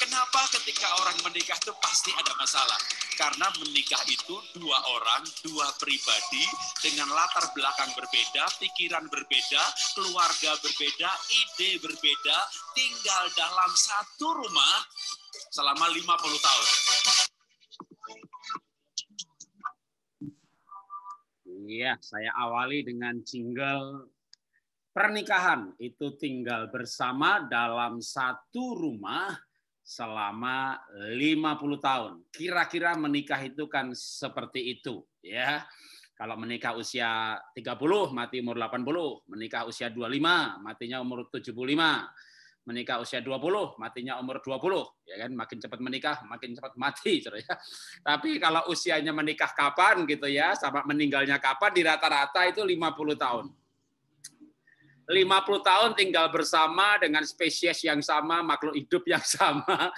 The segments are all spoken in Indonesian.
Kenapa ketika orang menikah itu pasti ada masalah? Karena menikah itu dua orang, dua pribadi dengan latar belakang berbeda, pikiran berbeda, keluarga berbeda, ide berbeda, tinggal dalam satu rumah selama 50 tahun. Iya, saya awali dengan jingle pernikahan itu tinggal bersama dalam satu rumah selama 50 tahun. Kira-kira menikah itu kan seperti itu, ya. Kalau menikah usia 30, mati umur 80. Menikah usia 25, matinya umur 75. Menikah usia 20, matinya umur 20. Ya kan, makin cepat menikah, makin cepat mati. Ya. Tapi kalau usianya menikah kapan gitu ya, sama meninggalnya kapan, di rata-rata itu 50 tahun. 50 tahun tinggal bersama dengan spesies yang sama, makhluk hidup yang sama,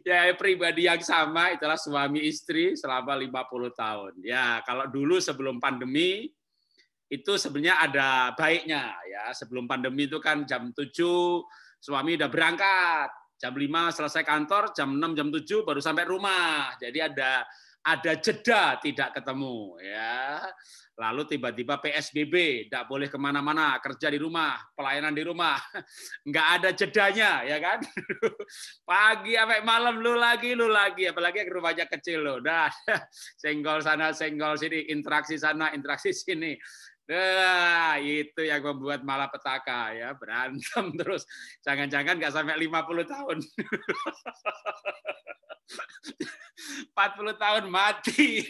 ya pribadi yang sama, itulah suami istri selama 50 tahun. Ya, kalau dulu sebelum pandemi itu sebenarnya ada baiknya ya. Sebelum pandemi itu kan jam 7 suami udah berangkat, jam 5 selesai kantor, jam 6 jam 7 baru sampai rumah. Jadi ada jeda tidak ketemu ya. Lalu tiba-tiba PSBB, tidak boleh kemana-mana, kerja di rumah, pelayanan di rumah, nggak ada jedanya, ya kan? Pagi sampai malam lu lagi, apalagi rumahnya kecil lo, dah senggol sana, senggol sini, interaksi sana, interaksi sini. Nah, itu yang membuat malapetaka ya, berantem terus. Jangan-jangan nggak sampai 50 tahun. 40 tahun mati.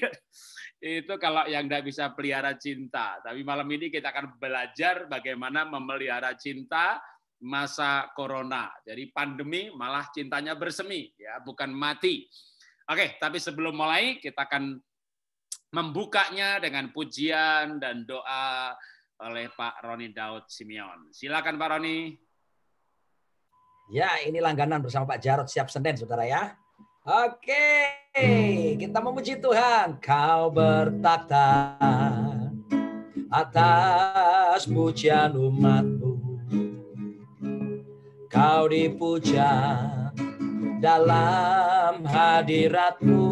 Itu kalau yang tidak bisa pelihara cinta. Tapi malam ini kita akan belajar bagaimana memelihara cinta masa corona. Jadi pandemi malah cintanya bersemi, ya, bukan mati. Oke, tapi sebelum mulai kita akan membukanya dengan pujian dan doa oleh Pak Roni Daud Simeon. Silakan Pak Roni. Ya, ini langganan bersama Pak Jarod siap Senin, saudara ya. Oke, kita memuji Tuhan. Kau bertakhta atas pujian umat-Mu. Kau dipuja dalam hadirat-Mu.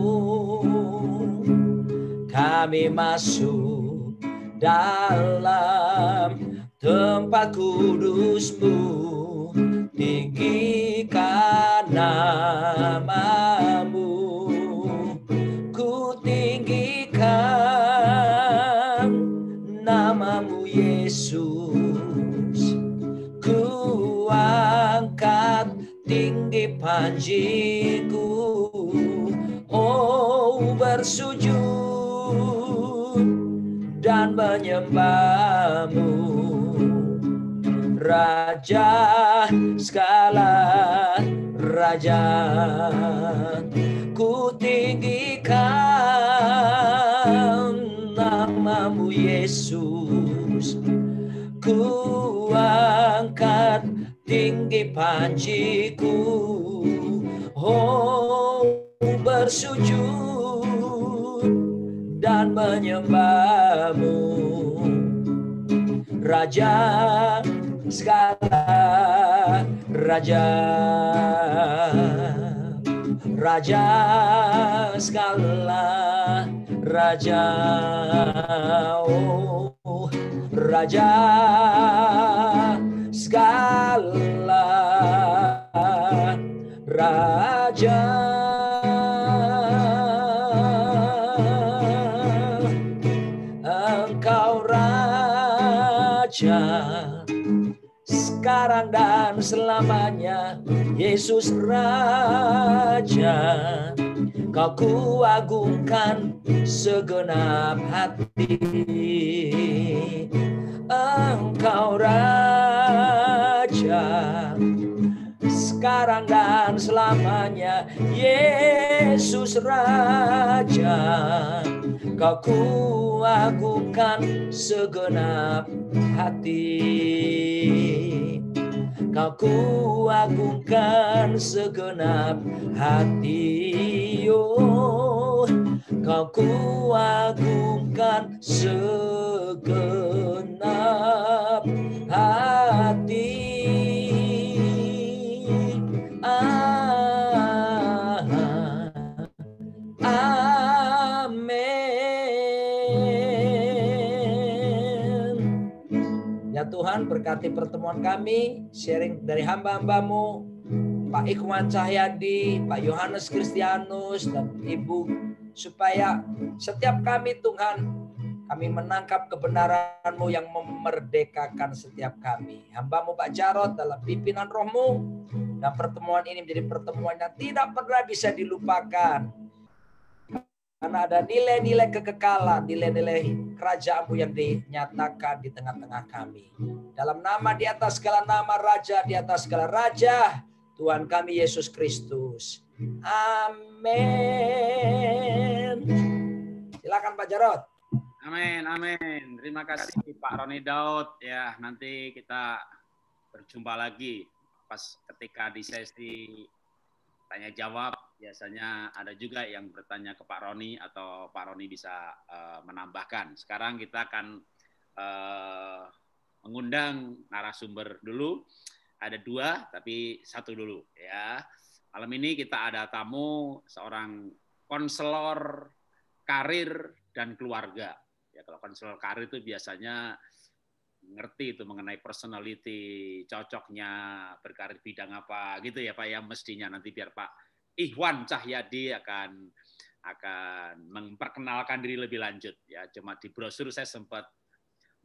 Kami masuk dalam tempat kudus-Mu. Tinggikan nama-Mu, ku tinggikan nama-Mu Yesus, ku angkat tinggi panjiku, oh bersujud dan menyembah-Mu. Raja segala raja, ku tinggikan nama-Mu Yesus, ku angkat tinggi panjiku, oh bersujud dan menyembah-Mu. Raja segala raja, raja segala raja, oh raja segala raja. Engkau raja sekarang dan selamanya, Yesus Raja. Kau kuagungkan segenap hati. Engkau Raja sekarang dan selamanya, Yesus Raja. Kau kuagungkan segenap hati. Kau kuagungkan segenap hati, oh, kau kuagungkan dengan segenap hati. Amin. Ya Tuhan, berkati pertemuan kami, sharing dari hamba-hambamu, Pak Ikhwan Cahyadi, Pak Yohanes Kristianus, dan Ibu, supaya setiap kami Tuhan, kami menangkap kebenaran-Mu yang memerdekakan setiap kami. Hamba-Mu Pak Jarod dalam pimpinan Roh-Mu, dan pertemuan ini menjadi pertemuan yang tidak pernah bisa dilupakan. Karena ada nilai-nilai kekekalan, nilai-nilai kerajaan-Mu yang dinyatakan di tengah-tengah kami. Dalam nama di atas segala nama, Raja di atas segala Raja, Tuhan kami Yesus Kristus. Amin. Silakan Pak Jarod. Amin, amin. Terima kasih Pak Roni Daud. Ya, nanti kita berjumpa lagi pas ketika di sesi tanya jawab. Biasanya ada juga yang bertanya ke Pak Roni atau Pak Roni bisa menambahkan. Sekarang kita akan mengundang narasumber dulu. Ada 2, tapi 1 dulu ya. Malam ini kita ada tamu seorang konselor karir dan keluarga. Ya, kalau konselor karir itu biasanya ngerti itu mengenai personality, cocoknya berkarir bidang apa gitu ya Pak ya, mestinya nanti biar Pak Ikhwan Cahyadi akan memperkenalkan diri lebih lanjut ya. Cuma di brosur saya sempat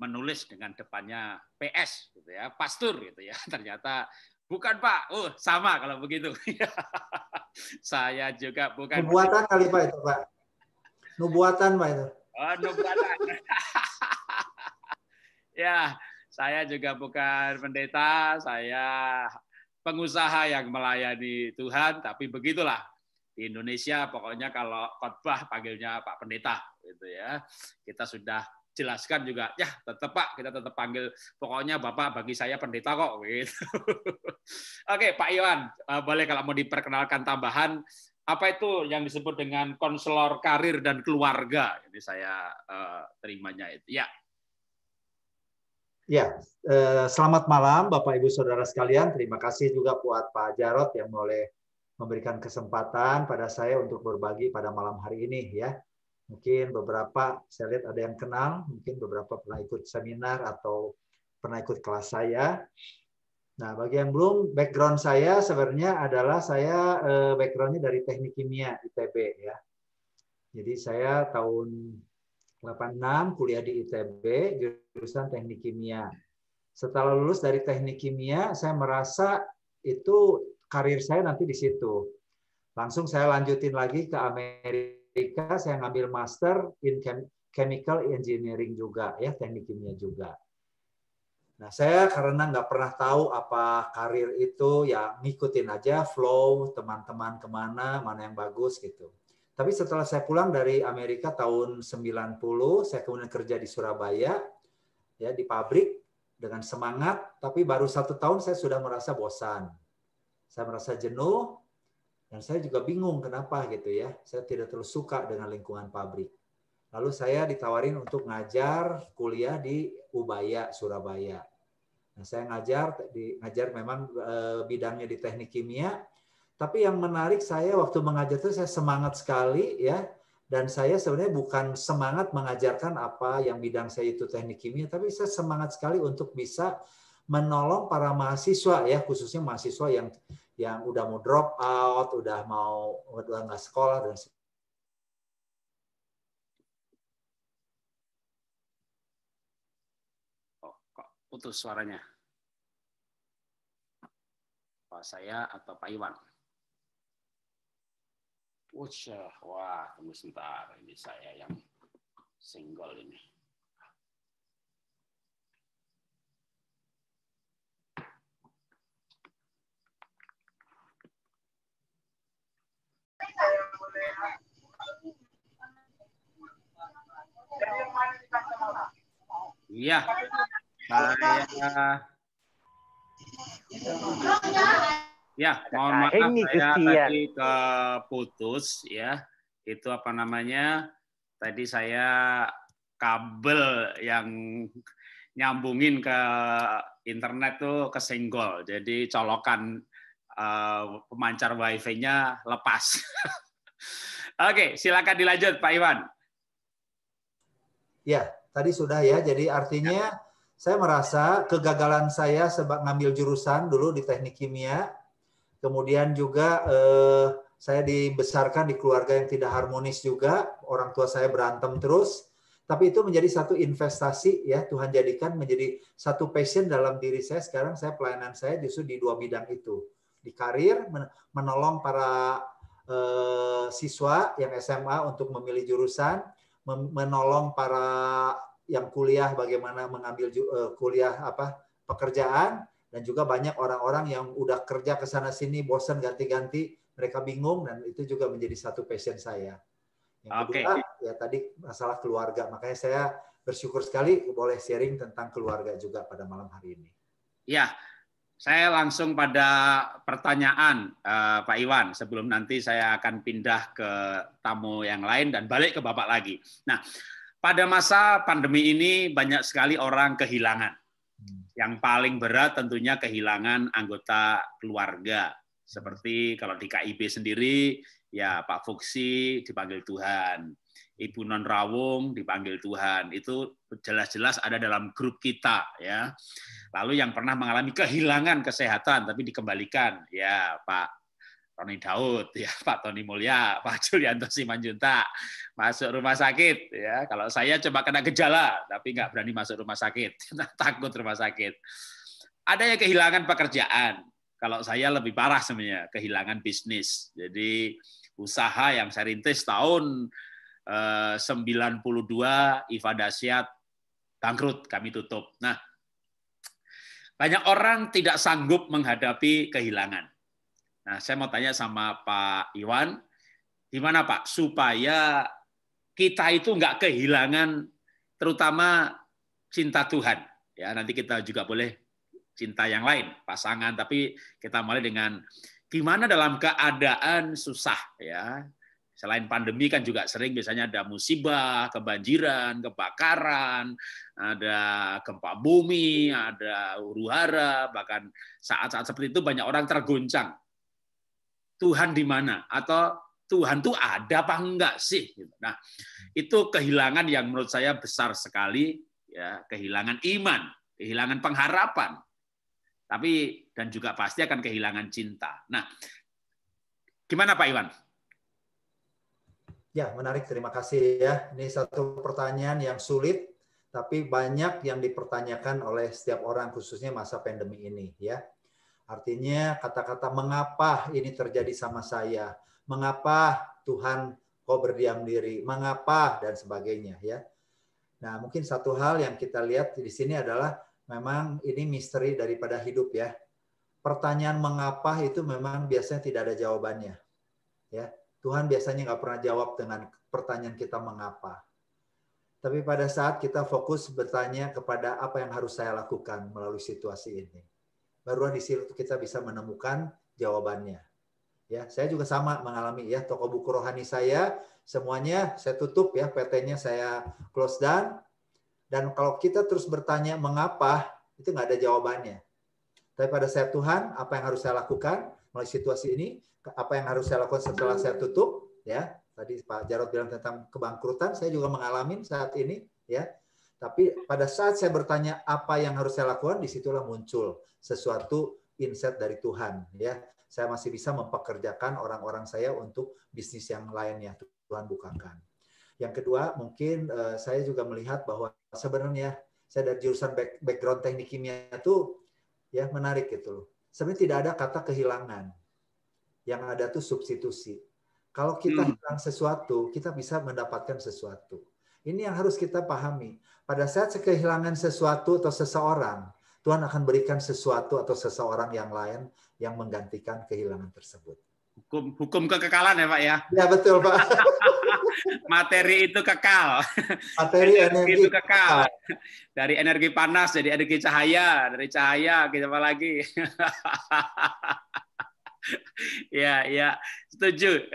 menulis dengan depannya PS gitu ya, pastor gitu ya. Ternyata bukan Pak. Oh, sama kalau begitu. Saya juga bukan. Nubuatan kali Pak itu Pak. Nubuatan Pak itu. Oh, nubuatan. Ya, saya juga bukan pendeta, saya pengusaha yang melayani Tuhan, tapi begitulah. Di Indonesia pokoknya kalau khotbah panggilnya Pak Pendeta gitu ya. Kita sudah jelaskan juga, ya tetap Pak, kita tetap panggil, pokoknya Bapak bagi saya pendeta kok gitu. Oke, Pak Iwan, boleh kalau mau diperkenalkan tambahan, apa itu yang disebut dengan konselor karir dan keluarga? Ini saya terimanya itu. Ya. Ya, selamat malam Bapak Ibu Saudara sekalian. Terima kasih juga buat Pak Jarod yang boleh memberikan kesempatan pada saya untuk berbagi pada malam hari ini ya. Mungkin beberapa saya lihat ada yang kenal, mungkin beberapa pernah ikut seminar atau pernah ikut kelas saya. Nah, bagi yang belum, background saya sebenarnya adalah saya backgroundnya dari teknik kimia ITB ya. Jadi saya tahun 86 kuliah di ITB jurusan teknik kimia. Setelah lulus dari teknik kimia, saya merasa itu karir saya nanti di situ. Langsung saya lanjutin lagi ke Amerika, saya ngambil master in chemical engineering juga ya, teknik kimia juga. Nah, saya karena nggak pernah tahu apa karir itu, ya ngikutin aja flow teman-teman kemana, mana yang bagus gitu. Tapi setelah saya pulang dari Amerika tahun 90, saya kemudian kerja di Surabaya, ya di pabrik dengan semangat. Tapi baru 1 tahun saya sudah merasa bosan, saya merasa jenuh, dan saya juga bingung kenapa gitu ya. Saya tidak terlalu suka dengan lingkungan pabrik. Lalu saya ditawarin untuk ngajar kuliah di Ubaya, Surabaya. Nah, saya ngajar memang bidangnya di teknik kimia. Tapi yang menarik saya waktu mengajar itu saya semangat sekali ya, dan saya sebenarnya bukan semangat mengajarkan apa yang bidang saya itu teknik kimia, tapi saya semangat sekali untuk bisa menolong para mahasiswa ya, khususnya mahasiswa yang udah mau drop out, udah nggak sekolah dan kok putus suaranya? Pak saya atau Pak Iwan? Wah, tunggu sebentar. Ini saya yang single ini. Iya, ya, mohon maaf saya tadi keputus ya. Itu apa namanya? Tadi saya kabel yang nyambungin ke internet tuh kesenggol. Jadi colokan pemancar wifi-nya lepas. Oke, silakan dilanjut Pak Iwan. Ya, tadi sudah ya. Jadi artinya saya merasa kegagalan saya sebab ngambil jurusan dulu di teknik kimia. Kemudian juga saya dibesarkan di keluarga yang tidak harmonis juga. Orang tua saya berantem terus. Tapi itu menjadi satu investasi ya, Tuhan jadikan menjadi satu passion dalam diri saya. Sekarang saya pelayanan saya justru di dua bidang itu. Di karir, menolong para siswa yang SMA untuk memilih jurusan, menolong para yang kuliah bagaimana mengambil kuliah pekerjaan, dan juga banyak orang-orang yang udah kerja ke sana sini bosan ganti-ganti, mereka bingung, dan itu juga menjadi satu passion saya. Yang kedua, ya tadi masalah keluarga. Makanya saya bersyukur sekali boleh sharing tentang keluarga juga pada malam hari ini. Ya, saya langsung pada pertanyaan Pak Iwan. Sebelum nanti saya akan pindah ke tamu yang lain dan balik ke Bapak lagi. Nah, pada masa pandemi ini banyak sekali orang kehilangan. Yang paling berat tentunya kehilangan anggota keluarga. Seperti kalau di KIB sendiri, ya Pak Fuksi dipanggil Tuhan, Ibu Non Rawung dipanggil Tuhan, itu jelas-jelas ada dalam grup kita ya. Lalu yang pernah mengalami kehilangan kesehatan tapi dikembalikan, ya Pak Tony Daud, ya Pak Tony Mulya, Pak Julianto Simanjuntak masuk rumah sakit ya. Kalau saya coba kena gejala tapi nggak berani masuk rumah sakit, takut rumah sakit. Ada yang kehilangan pekerjaan. Kalau saya lebih parah sebenarnya, kehilangan bisnis. Jadi usaha yang saya rintis tahun 92, IFA Dasyat bangkrut, kami tutup. Nah, banyak orang tidak sanggup menghadapi kehilangan. Nah, saya mau tanya sama Pak Iwan, gimana Pak, supaya kita itu nggak kehilangan, terutama cinta Tuhan. Ya, nanti kita juga boleh cinta yang lain, pasangan, tapi kita mulai dengan gimana dalam keadaan susah ya. Selain pandemi kan juga sering biasanya ada musibah, kebanjiran, kebakaran, ada gempa bumi, ada huru-hara, bahkan saat-saat seperti itu banyak orang terguncang. Tuhan di mana? Atau Tuhan tuh ada apa enggak sih? Nah, itu kehilangan yang menurut saya besar sekali, ya, kehilangan iman, kehilangan pengharapan. Tapi dan juga pasti akan kehilangan cinta. Nah, gimana Pak Iwan? Ya, menarik. Terima kasih ya. Ini satu pertanyaan yang sulit, tapi banyak yang dipertanyakan oleh setiap orang, khususnya masa pandemi ini. Ya, artinya kata-kata mengapa ini terjadi sama saya, mengapa Tuhan kau berdiam diri, mengapa dan sebagainya. Ya. Nah, mungkin satu hal yang kita lihat di sini adalah memang ini misteri daripada hidup ya. Pertanyaan mengapa itu memang biasanya tidak ada jawabannya. Ya, Tuhan biasanya nggak pernah jawab dengan pertanyaan kita mengapa. Tapi pada saat kita fokus bertanya kepada apa yang harus saya lakukan melalui situasi ini, barulah di situ kita bisa menemukan jawabannya. Ya, saya juga sama mengalami ya, toko buku rohani saya semuanya saya tutup ya, PT-nya saya close down. Dan kalau kita terus bertanya mengapa, itu nggak ada jawabannya. Tapi pada saat Tuhan, apa yang harus saya lakukan melalui situasi ini, apa yang harus saya lakukan setelah saya tutup, ya. Tadi Pak Jarod bilang tentang kebangkrutan, saya juga mengalami saat ini, ya. Tapi pada saat saya bertanya apa yang harus saya lakukan, disitulah muncul sesuatu insight dari Tuhan, ya. Saya masih bisa mempekerjakan orang-orang saya untuk bisnis yang lainnya, Tuhan bukakan. Yang kedua, mungkin saya juga melihat bahwa sebenarnya saya dari jurusan background teknik kimia itu ya menarik gitu loh. Sebenarnya tidak ada kata kehilangan. Yang ada tuh substitusi. Kalau kita hilang sesuatu, kita bisa mendapatkan sesuatu. Ini yang harus kita pahami. Pada saat kehilangan sesuatu atau seseorang, Tuhan akan berikan sesuatu atau seseorang yang lain yang menggantikan kehilangan tersebut. Hukum kekekalan ya Pak ya? Ya betul Pak. Materi itu kekal. Materi energi itu kekal. Dari energi panas jadi energi cahaya. Dari cahaya kita apa lagi? Ya, setuju.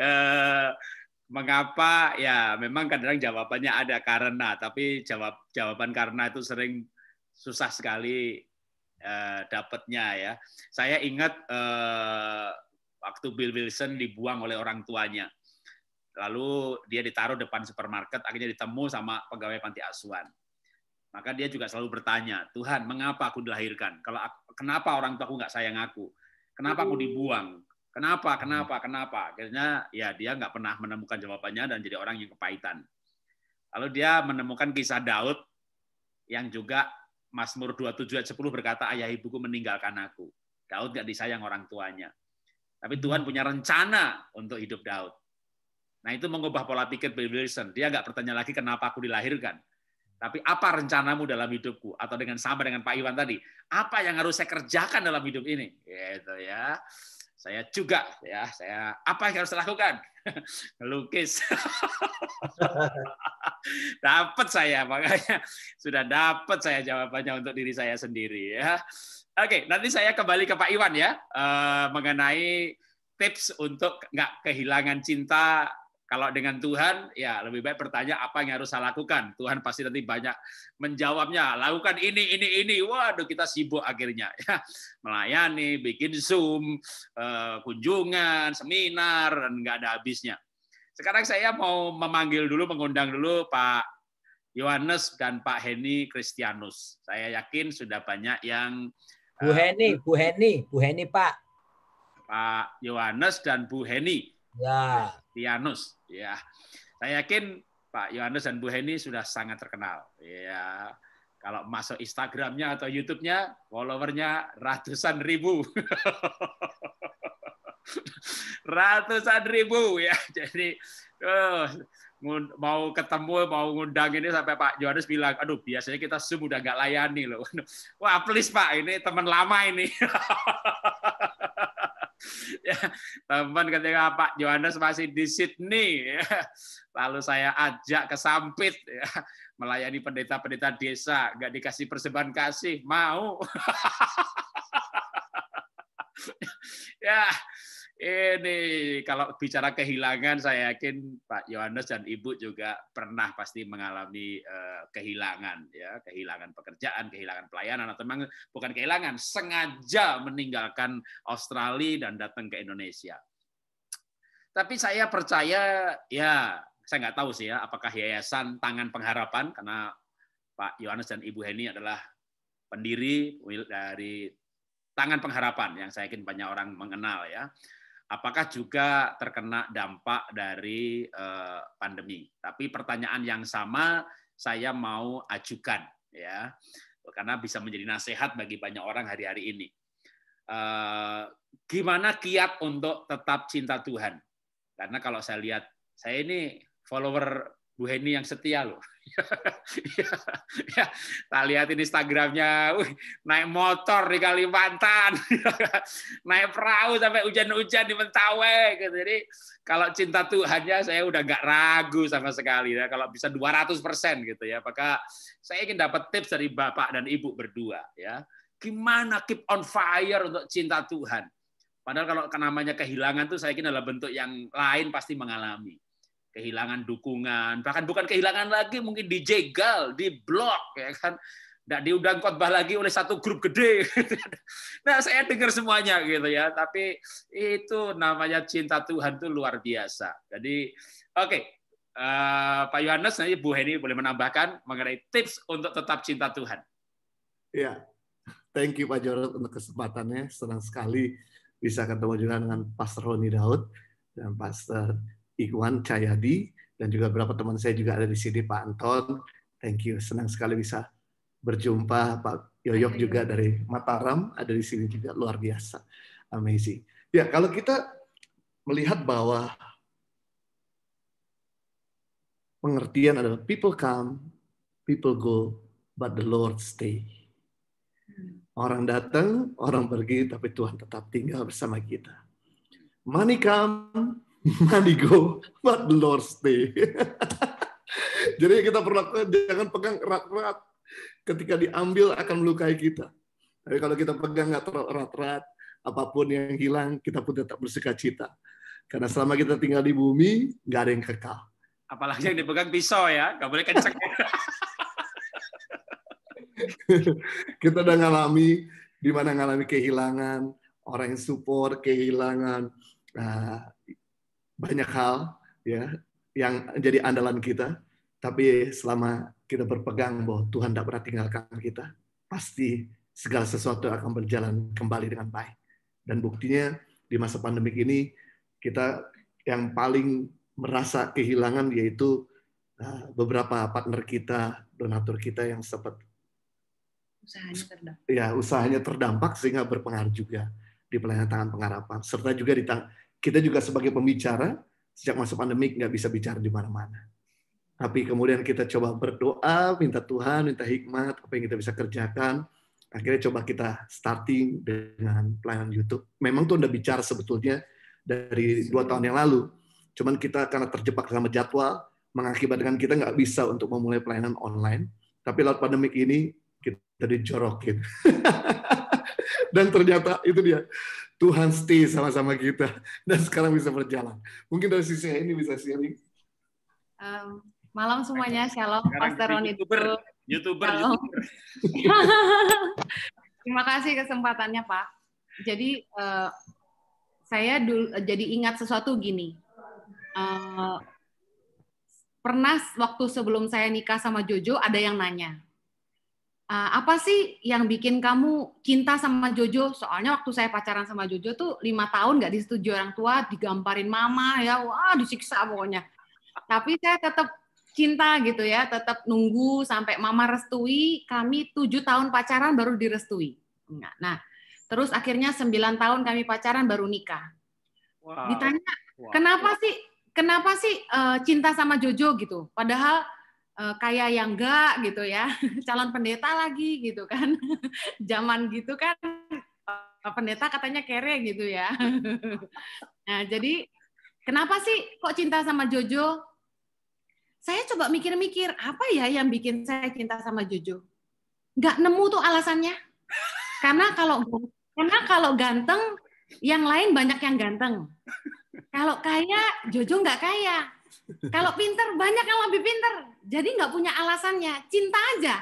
Mengapa? Ya, memang kadang jawabannya ada karena, tapi jawaban karena itu sering susah sekali dapatnya ya. Saya ingat waktu Bill Wilson dibuang oleh orang tuanya. Lalu dia ditaruh depan supermarket, akhirnya ditemu sama pegawai panti asuhan. Maka dia juga selalu bertanya, Tuhan, mengapa aku dilahirkan? Kenapa orang tuaku nggak sayang aku? Kenapa aku dibuang? Kenapa? Akhirnya ya dia nggak pernah menemukan jawabannya dan jadi orang yang kepahitan. Lalu dia menemukan kisah Daud yang juga Mazmur 27 ayat 10 berkata, ayah ibuku meninggalkan aku. Daud nggak disayang orang tuanya. Tapi Tuhan punya rencana untuk hidup Daud. Nah itu mengubah pola pikir Bill Wilson. Dia nggak bertanya lagi kenapa aku dilahirkan. Tapi apa rencanamu dalam hidupku? Atau sama dengan Pak Iwan tadi, apa yang harus saya kerjakan dalam hidup ini? Gitu ya. Saya juga ya, apa yang harus saya lakukan? Melukis. Dapat saya, makanya sudah dapat saya jawabannya untuk diri saya sendiri ya. Oke, nanti saya kembali ke Pak Iwan ya, mengenai tips untuk nggak kehilangan cinta. Kalau dengan Tuhan, ya lebih baik bertanya apa yang harus saya lakukan. Tuhan pasti nanti banyak menjawabnya. Lakukan ini. Waduh, kita sibuk akhirnya. Ya, melayani, bikin Zoom, kunjungan, seminar, dan nggak ada habisnya. Sekarang saya mau mengundang dulu Pak Yohanes dan Pak Henny Kristianus. Saya yakin sudah banyak yang... Bu Henny Pak. Pak Yohanes dan Bu Henny. Ya. Kristianus. Ya, saya yakin Pak Yohanes dan Bu Henny sudah sangat terkenal. Ya, kalau masuk Instagramnya atau YouTube-nya, followernya ratusan ribu. Ratusan ribu ya. Jadi mau ketemu, mau ngundang ini sampai Pak Yohanes bilang, aduh biasanya kita Zoom udah nggak layani loh. Wah please Pak, ini teman lama ini. Ya, teman ketika Pak Yohanes masih di Sydney, ya. Lalu saya ajak ke Sampit, ya. Melayani pendeta-pendeta desa, nggak dikasih persembahan kasih, mau. Ya, ini kalau bicara kehilangan, saya yakin Pak Yohanes dan Ibu juga pernah pasti mengalami kehilangan, ya, kehilangan pekerjaan, kehilangan pelayanan, atau memang bukan kehilangan, sengaja meninggalkan Australia dan datang ke Indonesia. Tapi saya percaya, ya, saya nggak tahu sih ya, apakah Yayasan Tangan Pengharapan, karena Pak Yohanes dan Ibu Henny adalah pendiri dari Tangan Pengharapan yang saya yakin banyak orang mengenal ya. Apakah juga terkena dampak dari pandemi? Tapi pertanyaan yang sama saya mau ajukan ya, karena bisa menjadi nasihat bagi banyak orang hari-hari ini. Gimana kiat untuk tetap cinta Tuhan? Karena kalau saya lihat, saya ini follower Bu Henny yang setia loh. Ya, tak lihatin Instagramnya, naik motor di Kalimantan, naik perahu sampai hujan-hujan di Mentawai. Gitu. Jadi kalau cinta Tuhannya saya udah nggak ragu sama sekali. Ya. Kalau bisa 200% gitu ya. Maka saya ingin dapat tips dari Bapak dan Ibu berdua. Ya, gimana keep on fire untuk cinta Tuhan. Padahal kalau namanya kehilangan tuh saya yakin adalah bentuk yang lain pasti mengalami. Kehilangan dukungan, bahkan bukan kehilangan lagi, mungkin dijegal, diblok, ya kan, nggak diundang khotbah lagi oleh satu grup gede. Nah, saya dengar semuanya gitu ya, tapi itu namanya cinta Tuhan itu luar biasa. Jadi, oke, Pak Yohanes, nanti Bu Henny boleh menambahkan mengenai tips untuk tetap cinta Tuhan. Ya, thank you Pak Jarod untuk kesempatannya. Senang sekali bisa ketemu juga dengan Pastor Roni Daud dan Pastor Iwan Cahyadi, dan juga beberapa teman saya juga ada di sini, Pak Anton. Thank you, senang sekali bisa berjumpa. Pak Yoyok juga dari Mataram ada di sini juga, luar biasa, amazing. Ya, kalau kita melihat bahwa pengertian adalah people come, people go, but the Lord stay. Orang datang, orang pergi, tapi Tuhan tetap tinggal bersama kita. Money come, money go, but the Lord stay. Jadi kita perlu jangan pegang erat-erat. Ketika diambil akan melukai kita. Tapi kalau kita pegang nggak terlalu erat-erat, apapun yang hilang, kita pun tetap bersuka cita. Karena selama kita tinggal di bumi, nggak ada yang kekal. Apalagi yang dipegang pisau ya, nggak boleh kenceng. Kita udah ngalami kehilangan, orang yang support, kehilangan banyak hal ya yang jadi andalan kita. Tapi selama kita berpegang bahwa Tuhan tidak pernah tinggalkan kita, pasti segala sesuatu akan berjalan kembali dengan baik. Dan buktinya di masa pandemik ini, kita yang paling merasa kehilangan yaitu beberapa partner kita, donatur kita yang sempat usahanya terdampak sehingga berpengaruh juga di pelayanan tangan pengharapan. Serta juga kita juga sebagai pembicara sejak masa pandemik nggak bisa bicara di mana-mana. Tapi kemudian kita coba berdoa, minta Tuhan, minta hikmat, apa yang kita bisa kerjakan. Akhirnya coba kita starting dengan pelayanan YouTube. Memang tuh udah bicara sebetulnya dari 2 tahun yang lalu. Cuman kita karena terjebak sama jadwal, mengakibatkan kita nggak bisa untuk memulai pelayanan online. Tapi lewat pandemik ini, kita dijorokin. Dan ternyata itu dia, Tuhan stay sama-sama kita. Dan sekarang bisa berjalan. Mungkin dari sisi ini bisa sharing. Malam semuanya, shalom, Pastor Roni. YouTuber. Terima kasih kesempatannya, Pak. Jadi saya jadi ingat sesuatu gini. Pernah waktu sebelum saya nikah sama Jojo ada yang nanya, apa sih yang bikin kamu cinta sama Jojo? Soalnya waktu saya pacaran sama Jojo tuh 5 tahun nggak disetujui orang tua, digamparin mama ya, wah disiksa pokoknya. Tapi saya tetap cinta gitu ya, tetap nunggu sampai mama restui, kami 7 tahun pacaran baru direstui. Nah, terus akhirnya 9 tahun kami pacaran baru nikah. Wow. Ditanya, kenapa sih cinta sama Jojo gitu? Padahal kayak yang enggak gitu ya, calon pendeta lagi gitu kan. Zaman gitu kan pendeta katanya kere gitu ya. Nah, jadi kenapa sih kok cinta sama Jojo? Saya coba mikir-mikir, apa ya yang bikin saya cinta sama Jojo? Nggak nemu tuh alasannya. Karena kalau ganteng, yang lain banyak yang ganteng. Kalau kaya, Jojo nggak kaya. Kalau pinter, banyak yang lebih pinter. Jadi nggak punya alasannya, cinta aja.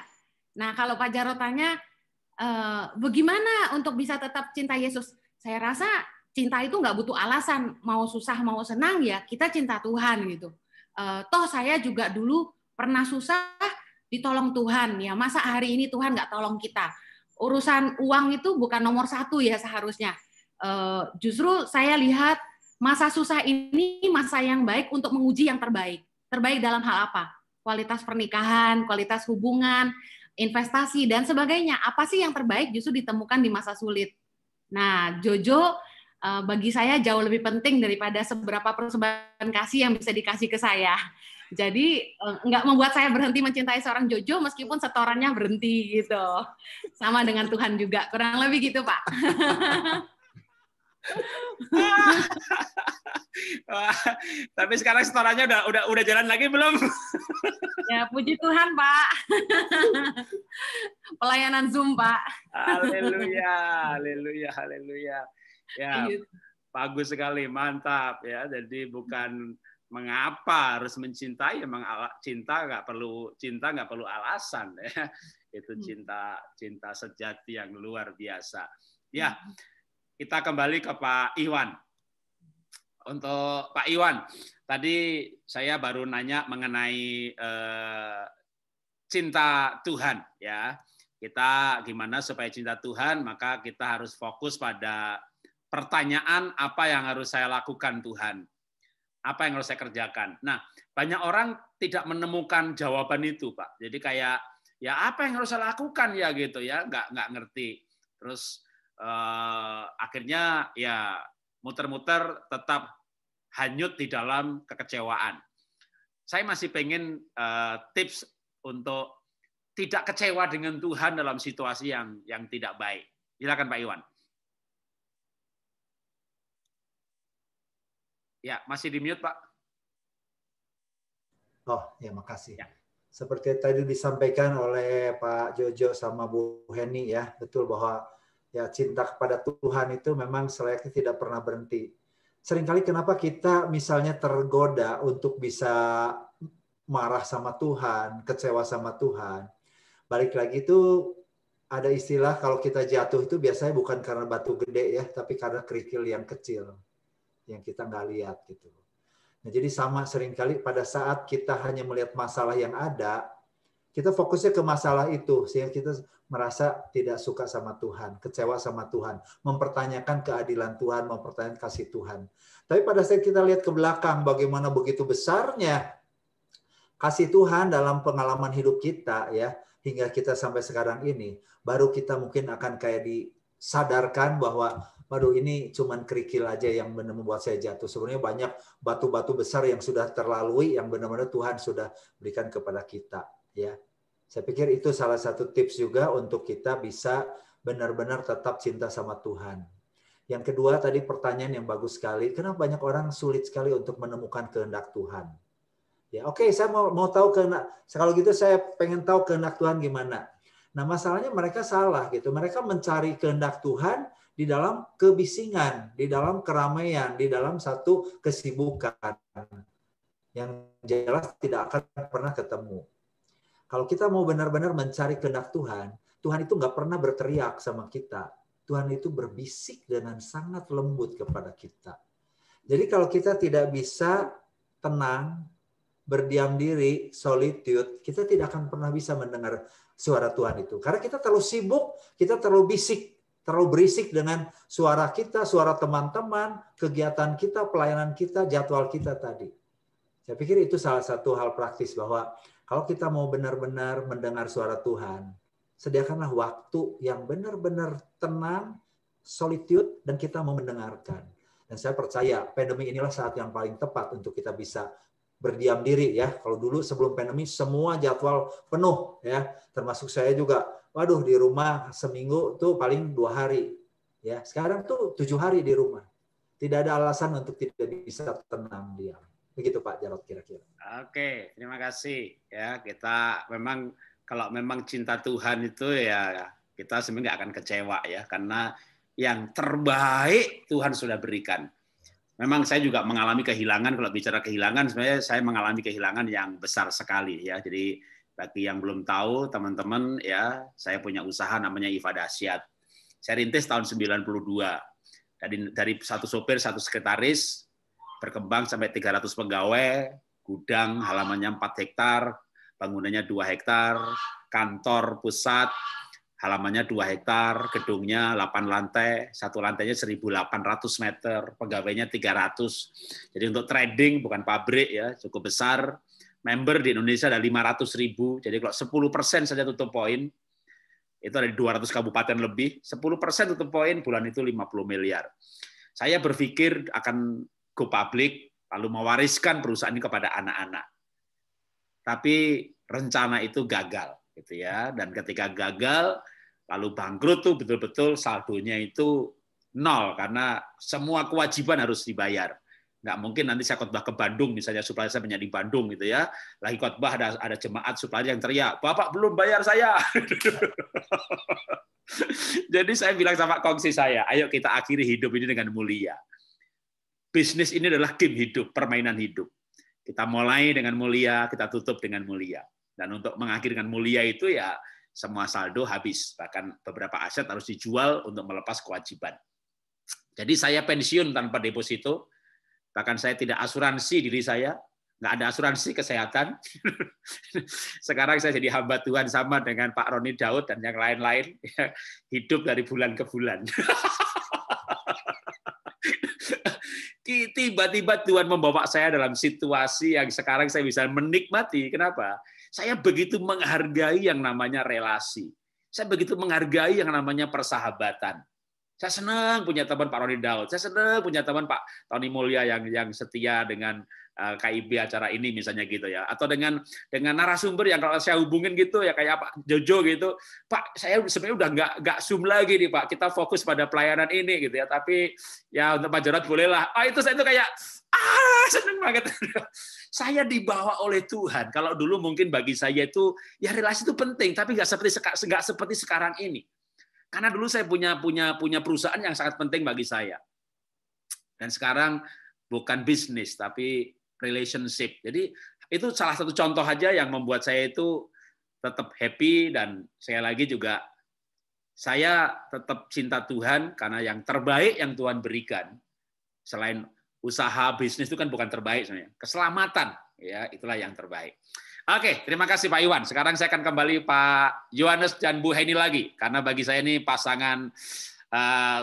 Nah, kalau Pak Jarot tanya, bagaimana untuk bisa tetap cinta Yesus? Saya rasa cinta itu nggak butuh alasan. Mau susah, mau senang, ya kita cinta Tuhan gitu. Toh saya juga dulu pernah susah ditolong Tuhan ya, masa hari ini Tuhan nggak tolong kita? Urusan uang itu bukan nomor 1 ya seharusnya. Justru saya lihat masa susah ini masa yang baik untuk menguji yang terbaik. Terbaik dalam hal apa? Kualitas pernikahan, kualitas hubungan, investasi dan sebagainya. Apa sih yang terbaik justru ditemukan di masa sulit. Nah, Jojo bagi saya jauh lebih penting daripada seberapa persembahan kasih yang bisa dikasih ke saya. Jadi nggak membuat saya berhenti mencintai seorang Jojo meskipun setorannya berhenti gitu. Sama dengan Tuhan juga, kurang lebih gitu Pak. Tapi sekarang setorannya udah jalan lagi belum? Ya puji Tuhan Pak. Pelayanan Zoom Pak. Haleluya. Ya, bagus sekali, mantap ya. Jadi bukan mengapa harus mencintai, emang cinta nggak perlu alasan ya. Itu cinta sejati yang luar biasa. Ya, kita kembali ke Pak Iwan. Untuk Pak Iwan, tadi saya baru nanya mengenai cinta Tuhan ya. Kita gimana supaya cinta Tuhan, maka kita harus fokus pada pertanyaan apa yang harus saya lakukan Tuhan, apa yang harus saya kerjakan. Nah, banyak orang tidak menemukan jawaban itu, Pak. Jadi kayak ya apa yang harus saya lakukan ya gitu ya, nggak ngerti. Terus akhirnya ya muter-muter tetap hanyut di dalam kekecewaan. Saya masih pengen tips untuk tidak kecewa dengan Tuhan dalam situasi yang tidak baik. Silakan Pak Iwan. Ya, masih di mute, Pak. Oh, ya makasih. Ya. Seperti tadi disampaikan oleh Pak Jojo sama Bu Heni ya, betul bahwa ya cinta kepada Tuhan itu memang selayaknya tidak pernah berhenti. seringkali kenapa kita misalnya tergoda untuk bisa marah sama Tuhan, kecewa sama Tuhan. Balik lagi itu ada istilah kalau kita jatuh itu biasanya bukan karena batu gede ya, tapi karena kerikil yang kecil yang kita nggak lihat gitu. Nah, jadi sama seringkali pada saat kita hanya melihat masalah yang ada, kita fokusnya ke masalah itu sehingga kita merasa tidak suka sama Tuhan, kecewa sama Tuhan, mempertanyakan keadilan Tuhan, mempertanyakan kasih Tuhan. Tapi pada saat kita lihat ke belakang bagaimana begitu besarnya kasih Tuhan dalam pengalaman hidup kita ya, hingga kita sampai sekarang ini, baru kita mungkin akan kayak disadarkan bahwa waduh ini cuman kerikil aja yang benar membuat saya jatuh. Sebenarnya banyak batu-batu besar yang sudah terlalui yang benar-benar Tuhan sudah berikan kepada kita ya. Saya pikir itu salah satu tips juga untuk kita bisa benar-benar tetap cinta sama Tuhan. Yang kedua tadi pertanyaan yang bagus sekali, kenapa banyak orang sulit sekali untuk menemukan kehendak Tuhan? Ya, oke, saya mau tahu kehendak. Kalau gitu saya pengen tahu kehendak Tuhan gimana. Nah, masalahnya mereka salah gitu. Mereka mencari kehendak Tuhan di dalam kebisingan, di dalam keramaian, di dalam satu kesibukan yang jelas tidak akan pernah ketemu. Kalau kita mau benar-benar mencari kehendak Tuhan, Tuhan itu nggak pernah berteriak sama kita. Tuhan itu berbisik dengan sangat lembut kepada kita. Jadi kalau kita tidak bisa tenang, berdiam diri, solitude, kita tidak akan pernah bisa mendengar suara Tuhan itu. Karena kita terlalu sibuk, kita terlalu bisik, terlalu berisik dengan suara kita, suara teman-teman, kegiatan kita, pelayanan kita, jadwal kita tadi. Saya pikir itu salah satu hal praktis bahwa kalau kita mau benar-benar mendengar suara Tuhan, sediakanlah waktu yang benar-benar tenang, solitude, dan kita mau mendengarkan. Dan saya percaya pandemi inilah saat yang paling tepat untuk kita bisa berdiam diri ya. Kalau dulu sebelum pandemi semua jadwal penuh ya, termasuk saya juga. Waduh, di rumah seminggu tuh paling 2 hari ya. Sekarang tuh 7 hari di rumah. Tidak ada alasan untuk tidak bisa tenang diam. Begitu Pak Jarot kira-kira. Oke, terima kasih ya. Kita memang kalau memang cinta Tuhan itu ya kita sebenarnya nggak akan kecewa ya, karena yang terbaik Tuhan sudah berikan. Memang saya juga mengalami kehilangan. Kalau bicara kehilangan, sebenarnya saya mengalami kehilangan yang besar sekali ya. Jadi bagi yang belum tahu teman-teman ya, saya punya usaha namanya IFA Dahsyat. Saya rintis tahun 92. Dari satu sopir, satu sekretaris, berkembang sampai 300 pegawai, gudang halamannya 4 hektar, bangunannya 2 hektar, kantor pusat halamannya 2 hektar, gedungnya 8 lantai, satu lantainya 1.800 meter, pegawainya 300. Jadi untuk trading bukan pabrik ya, cukup besar. Member di Indonesia ada 500.000. Jadi kalau 10% saja tutup poin, itu ada di 200 kabupaten lebih, 10% tutup poin bulan itu 50 miliar. Saya berpikir akan go public, lalu mewariskan perusahaan ini kepada anak-anak. Tapi rencana itu gagal, gitu ya. Dan ketika gagal, lalu bangkrut tuh betul-betul saldonya itu 0 karena semua kewajiban harus dibayar. Nggak mungkin nanti saya khotbah ke Bandung misalnya supaya saya menjadi Bandung gitu ya. Lagi khotbah ada jemaat supaya yang teriak, "Bapak belum bayar saya." Jadi saya bilang sama kongsi saya, ayo kita akhiri hidup ini dengan mulia. Bisnis ini adalah game hidup, permainan hidup. Kita mulai dengan mulia, kita tutup dengan mulia. Dan untuk mengakhiri dengan mulia itu ya semua saldo habis. Bahkan beberapa aset harus dijual untuk melepas kewajiban. Jadi saya pensiun tanpa deposito. Bahkan saya tidak asuransi diri saya. Nggak ada asuransi kesehatan. Sekarang saya jadi hamba Tuhan sama dengan Pak Roni Daud dan yang lain-lain. Hidup dari bulan ke bulan. Tiba-tiba Tuhan membawa saya dalam situasi yang sekarang saya bisa menikmati. Kenapa? Saya begitu menghargai yang namanya relasi. Saya begitu menghargai yang namanya persahabatan. Saya senang punya teman Pak Roni Daud. Saya senang punya teman Pak Tony Mulya yang setia dengan KIB acara ini misalnya gitu ya. Atau dengan narasumber yang kalau saya hubungin gitu ya kayak Pak Jojo gitu. Pak, saya sebenarnya udah nggak Zoom lagi nih Pak. Kita fokus pada pelayanan ini gitu ya. Tapi ya untuk Pak Jarot bolehlah. Itu saya itu kayak senang banget. Saya dibawa oleh Tuhan. Kalau dulu mungkin bagi saya itu ya relasi itu penting, tapi nggak seperti sekarang ini. Karena dulu saya punya perusahaan yang sangat penting bagi saya. Dan sekarang bukan bisnis, tapi relationship. Jadi itu salah satu contoh aja yang membuat saya itu tetap happy, dan sekali lagi juga saya tetap cinta Tuhan karena yang terbaik yang Tuhan berikan selain usaha bisnis itu kan bukan terbaik sebenarnya. Keselamatan ya itulah yang terbaik. Oke, terima kasih Pak Iwan. Sekarang saya akan kembali Pak Yohanes dan Bu Heni lagi karena bagi saya ini pasangan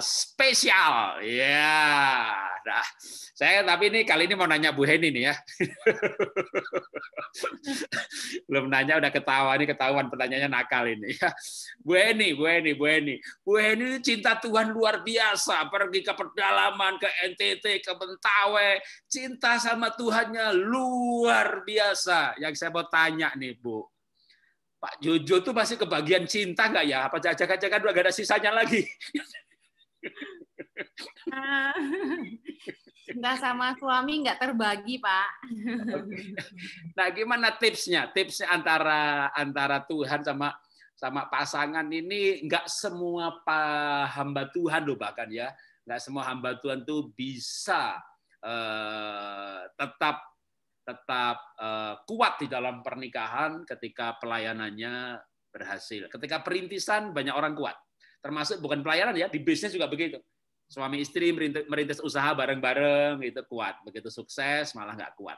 spesial. Ya, nah, saya tapi ini kali ini mau nanya Bu Heni nih ya. Belum nanya udah ketawa, ini ketahuan pertanyaannya nakal ini. Bu Heni cinta Tuhan luar biasa, pergi ke pedalaman, ke NTT, ke Mentawai, cinta sama Tuhannya luar biasa. Yang saya mau tanya nih Bu, Pak Jojo tuh masih kebagian cinta nggak ya? Apa jangan-jangan udah gak ada sisanya lagi? Cinta sama suami nggak terbagi, Pak. Nah, gimana tipsnya? Tipsnya antara Tuhan sama pasangan ini, nggak semua hamba Tuhan loh bahkan ya, nggak semua hamba Tuhan tuh bisa tetap kuat di dalam pernikahan ketika pelayanannya berhasil. Ketika perintisan banyak orang kuat, termasuk bukan pelayanan ya, di bisnis juga begitu. Suami istri merintis usaha bareng-bareng itu kuat, begitu sukses malah nggak kuat.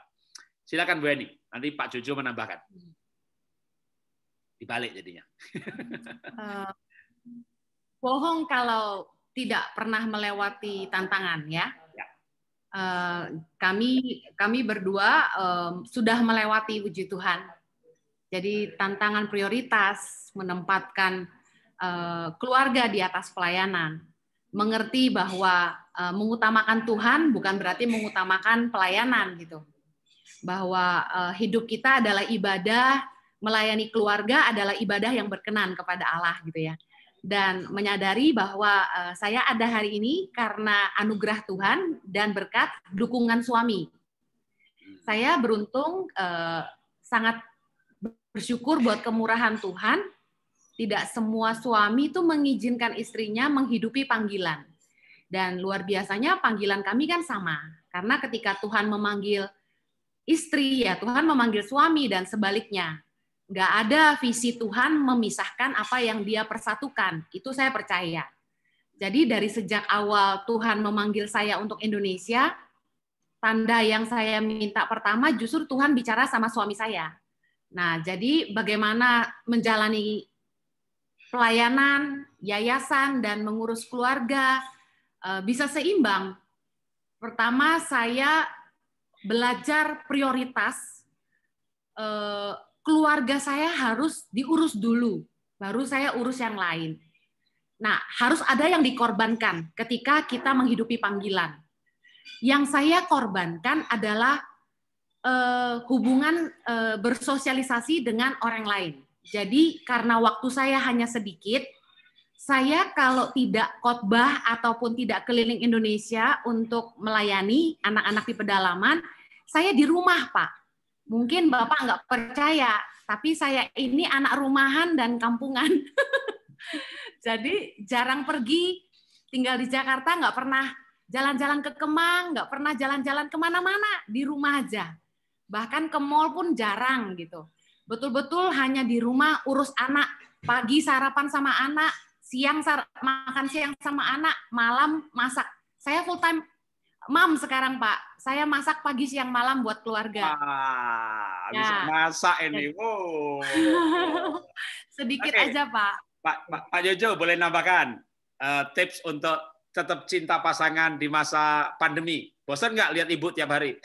Silakan Bu Heni, nanti Pak Jojo menambahkan. Dibalik jadinya. Bohong kalau tidak pernah melewati tantangan ya. Kami berdua sudah melewati, puji Tuhan. Jadi tantangan prioritas menempatkan keluarga di atas pelayanan, mengerti bahwa mengutamakan Tuhan bukan berarti mengutamakan pelayanan gitu. Bahwa hidup kita adalah ibadah, melayani keluarga adalah ibadah yang berkenan kepada Allah gitu ya. Dan menyadari bahwa saya ada hari ini karena anugerah Tuhan dan berkat dukungan suami. Saya beruntung, sangat bersyukur buat kemurahan Tuhan. Tidak semua suami itu mengizinkan istrinya menghidupi panggilan. Dan luar biasanya panggilan kami kan sama. Karena ketika Tuhan memanggil istri, ya Tuhan memanggil suami dan sebaliknya. Nggak ada visi Tuhan memisahkan apa yang dia persatukan. Itu saya percaya. Jadi dari sejak awal Tuhan memanggil saya untuk Indonesia, tanda yang saya minta pertama justru Tuhan bicara sama suami saya. Nah, jadi bagaimana menjalani pelayanan, yayasan, dan mengurus keluarga bisa seimbang. Pertama, saya belajar prioritas keluarga saya harus diurus dulu, baru saya urus yang lain. Nah, harus ada yang dikorbankan ketika kita menghidupi panggilan. Yang saya korbankan adalah hubungan bersosialisasi dengan orang lain. Jadi karena waktu saya hanya sedikit, saya kalau tidak khotbah ataupun tidak keliling Indonesia untuk melayani anak-anak di pedalaman, saya di rumah, Pak. Mungkin Bapak nggak percaya, tapi saya ini anak rumahan dan kampungan. Jadi jarang pergi, tinggal di Jakarta, nggak pernah jalan-jalan ke Kemang, nggak pernah jalan-jalan kemana-mana, di rumah aja. Bahkan ke mall pun jarang gitu. Betul-betul hanya di rumah urus anak, pagi sarapan sama anak, siang makan siang sama anak, malam masak. Saya full time mom sekarang, Pak. Saya masak pagi siang malam buat keluarga. Bisa masak ini. Oh. Sedikit aja, Pak. Pak Jojo boleh nambahkan tips untuk tetap cinta pasangan di masa pandemi. Bosan nggak lihat ibu tiap hari?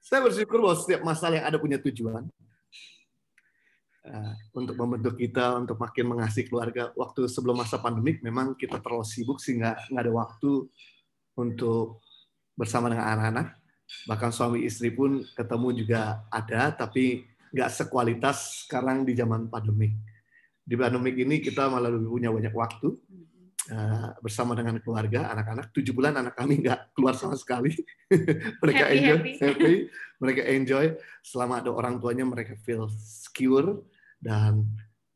Saya bersyukur bahwa setiap masalah yang ada punya tujuan. Untuk membentuk kita, untuk makin mengasihi keluarga. Waktu sebelum masa pandemik, memang kita terlalu sibuk sehingga nggak ada waktu untuk bersama dengan anak-anak. Bahkan suami istri pun ketemu juga ada, tapi nggak sekualitas sekarang di zaman pandemik. Di pandemik ini kita malah lebih punya banyak waktu bersama dengan keluarga, anak-anak. 7 bulan anak kami nggak keluar sama sekali. Mereka happy. Mereka enjoy. Selama ada orang tuanya, mereka feel secure. Dan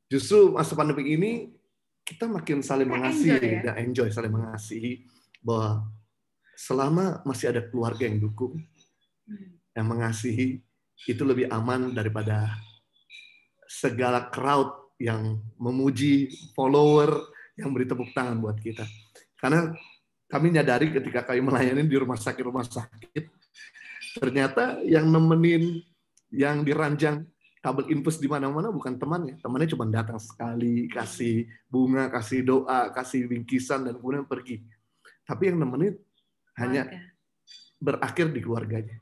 justru masa pandemi ini kita makin saling mengasihi dan enjoy saling mengasihi. bahwa selama masih ada keluarga yang dukung, yang mengasihi, itu lebih aman daripada segala crowd yang memuji, follower yang beri tepuk tangan buat kita. Karena kami nyadari ketika kami melayani di rumah sakit, ternyata yang nemenin, yang diranjang kabel infus di mana-mana bukan temannya. Temannya cuma datang sekali, kasih bunga, kasih doa, kasih bingkisan, dan kemudian pergi. Tapi yang nemenin hanya berakhir di keluarganya.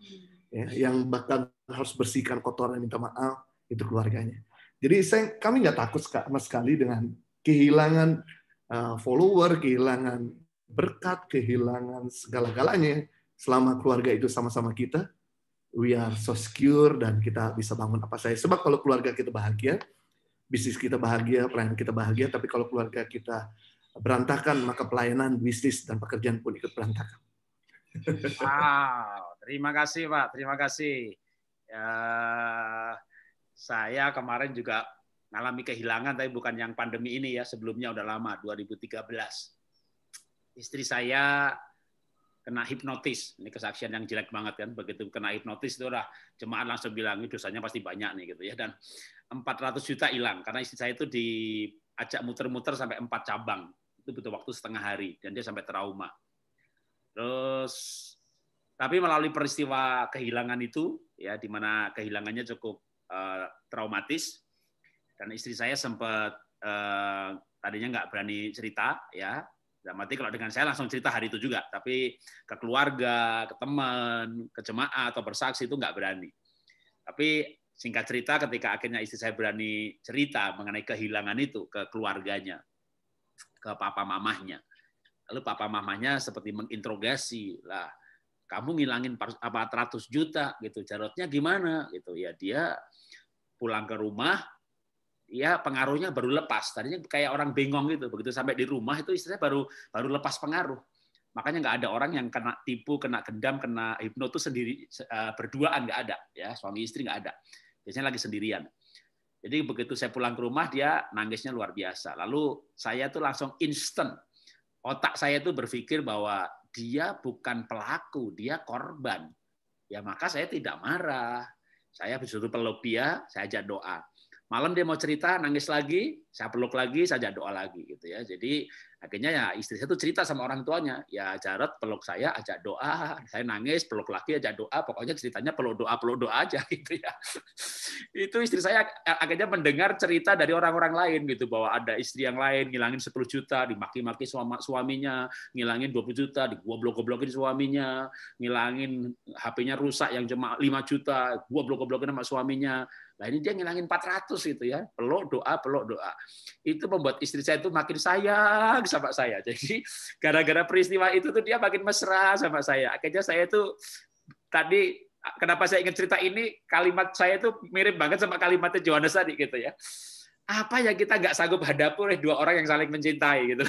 Ya, yang bahkan harus bersihkan kotoran, minta maaf, itu keluarganya. Jadi kami nggak takut sama sekali dengan kehilangan follower, kehilangan berkat, kehilangan segala-galanya. Selama keluarga itu sama-sama kita, we are so secure, dan kita bisa bangun apa saja. Sebab kalau keluarga kita bahagia, bisnis kita bahagia, pelayanan kita bahagia. Tapi kalau keluarga kita berantakan, maka pelayanan, bisnis, dan pekerjaan pun ikut berantakan. Wow, terima kasih Pak, terima kasih. Saya kemarin juga mengalami kehilangan, tapi bukan yang pandemi ini ya, sebelumnya udah lama, 2013. Istri saya kena hipnotis. Ini kesaksian yang jelek banget kan. Begitu kena hipnotis itu udah jemaat langsung bilang, ini dosanya pasti banyak nih gitu ya. Dan 400 juta hilang karena istri saya itu diajak muter-muter sampai 4 cabang. Itu butuh waktu setengah hari dan dia sampai trauma. Terus tapi melalui peristiwa kehilangan itu ya, di mana kehilangannya cukup traumatis, dan istri saya sempat tadinya nggak berani cerita ya. Berarti kalau dengan saya langsung cerita hari itu juga, tapi ke keluarga, ke teman, ke jemaat atau bersaksi itu nggak berani. Tapi singkat cerita, ketika akhirnya istri saya berani cerita mengenai kehilangan itu ke keluarganya, ke papa mamahnya, lalu papa mamahnya seperti menginterogasi, lah kamu ngilangin 400 juta gitu, Jarotnya gimana gitu ya. Dia pulang ke rumah, ya pengaruhnya baru lepas. Tadinya kayak orang bengong gitu. Begitu sampai di rumah itu istrinya baru lepas pengaruh. Makanya nggak ada orang yang kena tipu, kena gendam, kena hipnotis sendiri berduaan, nggak ada. Ya, suami istri nggak ada. Biasanya lagi sendirian. Jadi begitu saya pulang ke rumah, dia nangisnya luar biasa. Lalu saya tuh langsung instant. Otak saya tuh berpikir bahwa dia bukan pelaku, dia korban. Ya maka saya tidak marah. Saya disuruh peluk dia, saya ajak doa. Malam dia mau cerita, nangis lagi, saya peluk lagi, saya ajak doa lagi gitu ya. Jadi akhirnya ya istri saya tuh cerita sama orang tuanya, ya Jarot peluk saya, ajak doa, saya nangis, peluk lagi, ajak doa, pokoknya ceritanya peluk doa aja gitu ya. Itu istri saya akhirnya mendengar cerita dari orang-orang lain gitu, bahwa ada istri yang lain ngilangin 10 juta, dimaki-maki suaminya, ngilangin 20 juta, digoblok-goblokin suaminya, ngilangin HP-nya rusak yang cuma 5 juta, goblok-goblokin sama suaminya. Nah ini dia ngilangin 400 gitu ya, peluk doa. Itu membuat istri saya itu makin sayang sama saya. Jadi gara-gara peristiwa itu tuh dia makin mesra sama saya. Akhirnya saya tuh tadi, kenapa saya ingin cerita ini, kalimat saya itu mirip banget sama kalimatnya Yohanes tadi gitu ya. Apa yang kita nggak sanggup hadapi oleh dua orang yang saling mencintai gitu.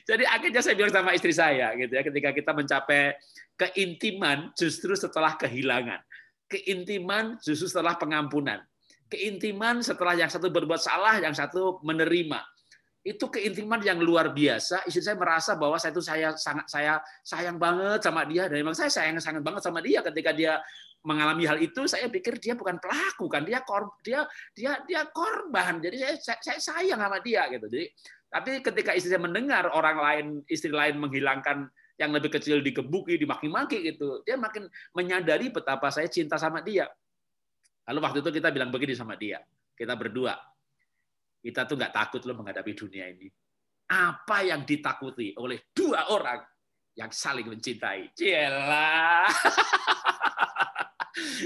Jadi akhirnya saya bilang sama istri saya gitu ya, ketika kita mencapai keintiman justru setelah kehilangan. Keintiman justru setelah pengampunan. Keintiman setelah yang satu berbuat salah, yang satu menerima. Itu keintiman yang luar biasa. Istri saya merasa bahwa saya sayang banget sama dia, dan memang saya sayang banget sama dia. Ketika dia mengalami hal itu, saya pikir dia bukan pelaku kan, dia korban. Jadi saya sayang sama dia gitu. Jadi tapi ketika istri saya mendengar orang lain, istri lain menghilangkan yang lebih kecil, digebuki, dimaki-maki gitu, dia makin menyadari betapa saya cinta sama dia. Lalu waktu itu kita bilang begini sama dia, kita berdua, kita tuh nggak takut loh menghadapi dunia ini. Apa yang ditakuti oleh dua orang yang saling mencintai? Ciela.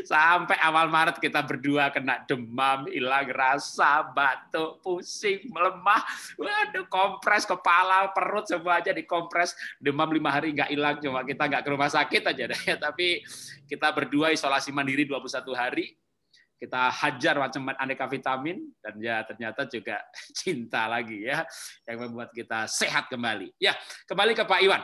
Sampai awal Maret kita berdua kena demam, hilang rasa, batuk, pusing, melemah. Waduh, kompres kepala, perut semua aja dikompres. Demam 5 hari nggak hilang, cuma kita nggak ke rumah sakit aja deh. Tapi kita berdua isolasi mandiri 21 hari. Kita hajar macam aneka vitamin, dan ya ternyata juga cinta lagi ya, yang membuat kita sehat kembali. Ya, kembali ke Pak Iwan.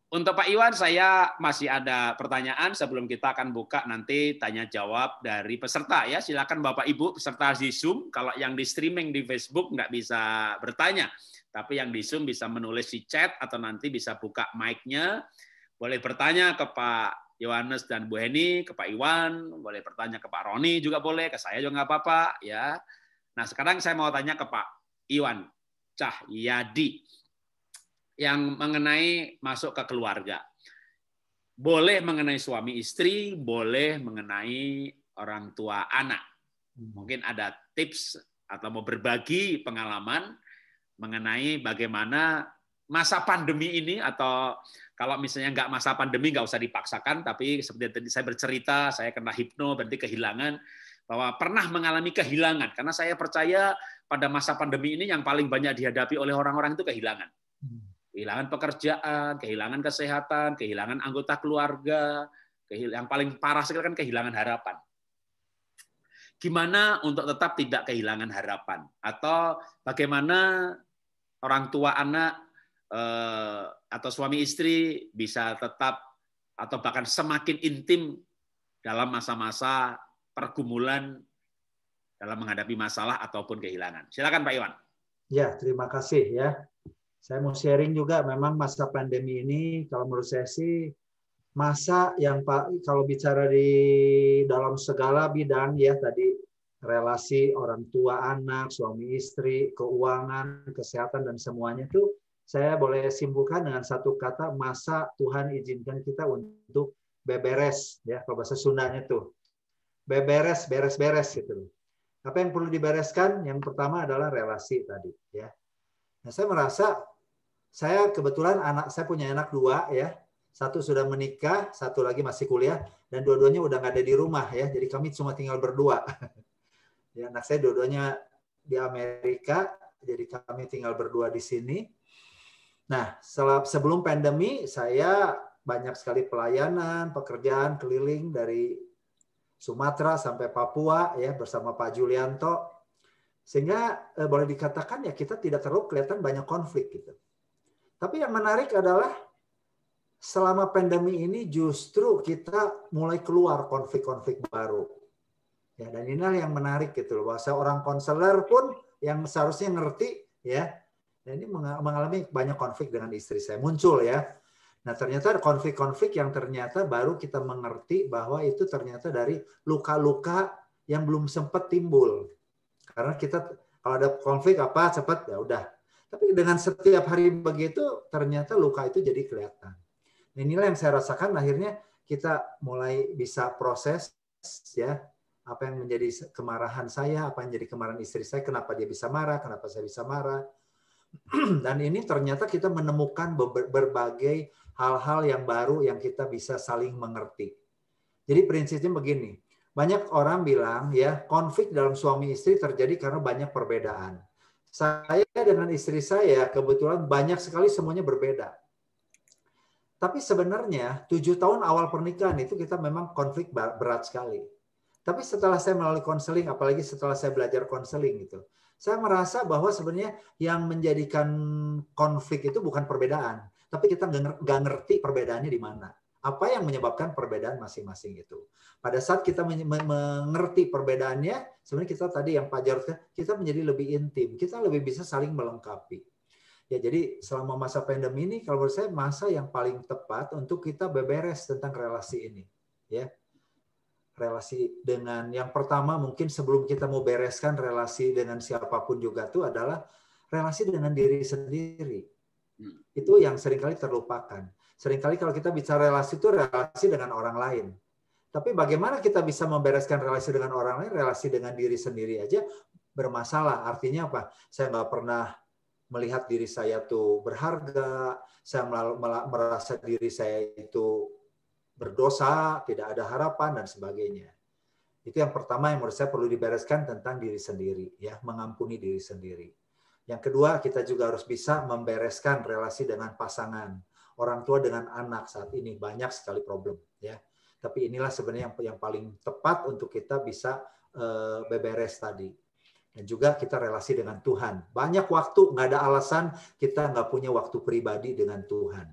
Untuk Pak Iwan, saya masih ada pertanyaan sebelum kita akan buka nanti tanya jawab dari peserta ya. Silakan Bapak Ibu peserta di Zoom. Kalau yang di streaming di Facebook nggak bisa bertanya, tapi yang di Zoom bisa menulis di chat atau nanti bisa buka mic-nya. Boleh bertanya ke Pak Yohanes dan Bu Heni, ke Pak Iwan, boleh bertanya ke Pak Roni juga boleh, ke saya juga nggak apa-apa ya. Nah sekarang saya mau tanya ke Pak Iwan Cahyadi yang mengenai masuk ke keluarga. Boleh mengenai suami istri, boleh mengenai orang tua anak. Mungkin ada tips atau mau berbagi pengalaman mengenai bagaimana masa pandemi ini, atau kalau misalnya nggak masa pandemi nggak usah dipaksakan, tapi seperti tadi saya bercerita, saya kena hipno, berarti kehilangan, bahwa pernah mengalami kehilangan. Karena saya percaya pada masa pandemi ini yang paling banyak dihadapi oleh orang-orang itu kehilangan. Kehilangan pekerjaan, kehilangan kesehatan, kehilangan anggota keluarga, yang paling parah sekali kan kehilangan harapan. Gimana untuk tetap tidak kehilangan harapan? Atau bagaimana orang tua anak atau suami istri bisa tetap atau bahkan semakin intim dalam masa-masa pergumulan dalam menghadapi masalah ataupun kehilangan? Silakan Pak Iwan. Ya, terima kasih ya. Saya mau sharing juga, memang masa pandemi ini kalau menurut saya sih masa yang kalau bicara di dalam segala bidang ya, tadi relasi orang tua anak, suami istri, keuangan, kesehatan dan semuanya itu saya boleh simpulkan dengan satu kata, masa Tuhan izinkan kita untuk beberes ya, kalau bahasa Sundanya tuh. Beberes, beres-beres gitu. Apa yang perlu dibereskan? Yang pertama adalah relasi tadi ya. Nah, saya merasa saya kebetulan saya punya anak 2 ya. Satu sudah menikah, satu lagi masih kuliah, dan dua-duanya udah nggak ada di rumah ya. Jadi kami cuma tinggal berdua. Ya, anak saya dua-duanya di Amerika, jadi kami tinggal berdua di sini. Nah, sebelum pandemi saya banyak sekali pelayanan, pekerjaan keliling dari Sumatera sampai Papua ya bersama Pak Julianto. Sehingga boleh dikatakan ya kita tidak terlalu kelihatan banyak konflik gitu. Tapi yang menarik adalah selama pandemi ini justru kita mulai keluar konflik-konflik baru. Ya, dan inilah yang menarik gitu loh. Bahwa seorang konselor pun yang seharusnya ngerti ya, dan ini mengalami banyak konflik dengan istri saya muncul ya. Nah, ternyata ada konflik-konflik yang ternyata baru kita mengerti bahwa itu ternyata dari luka-luka yang belum sempat timbul. Karena kita kalau ada konflik apa cepat ya udah. Tapi dengan setiap hari begitu ternyata luka itu jadi kelihatan. Nah, inilah yang saya rasakan akhirnya kita mulai bisa proses ya apa yang menjadi kemarahan saya, apa yang menjadi kemarahan istri saya, kenapa dia bisa marah, kenapa saya bisa marah. Dan ini ternyata kita menemukan berbagai hal-hal yang baru yang kita bisa saling mengerti. Jadi prinsipnya begini, banyak orang bilang ya konflik dalam suami istri terjadi karena banyak perbedaan. Saya dengan istri saya kebetulan banyak sekali semuanya berbeda. Tapi sebenarnya 7 tahun awal pernikahan itu kita memang konflik berat sekali. Tapi setelah saya melalui konseling, apalagi setelah saya belajar konseling gitu, saya merasa bahwa sebenarnya yang menjadikan konflik itu bukan perbedaan, tapi kita nggak ngerti perbedaannya di mana. Apa yang menyebabkan perbedaan masing-masing itu. Pada saat kita mengerti perbedaannya, sebenarnya kita tadi yang Pak Jarod, kita menjadi lebih intim, kita lebih bisa saling melengkapi. Ya, jadi selama masa pandemi ini, kalau menurut saya masa yang paling tepat untuk kita beberes tentang relasi ini. Ya, relasi dengan yang pertama mungkin sebelum kita mau bereskan relasi dengan siapapun juga itu adalah relasi dengan diri sendiri. Itu yang seringkali terlupakan. Seringkali kalau kita bicara relasi itu relasi dengan orang lain. Tapi bagaimana kita bisa membereskan relasi dengan orang lain, relasi dengan diri sendiri aja bermasalah. Artinya apa? Saya nggak pernah melihat diri saya tuh berharga, saya merasa diri saya itu berdosa, tidak ada harapan dan sebagainya. Itu yang pertama yang menurut saya perlu dibereskan tentang diri sendiri, ya, mengampuni diri sendiri. Yang kedua, kita juga harus bisa membereskan relasi dengan pasangan, orang tua dengan anak saat ini banyak sekali problem, ya. Tapi inilah sebenarnya yang paling tepat untuk kita bisa beberes tadi. Dan juga kita relasi dengan Tuhan. Banyak waktu, nggak ada alasan kita nggak punya waktu pribadi dengan Tuhan.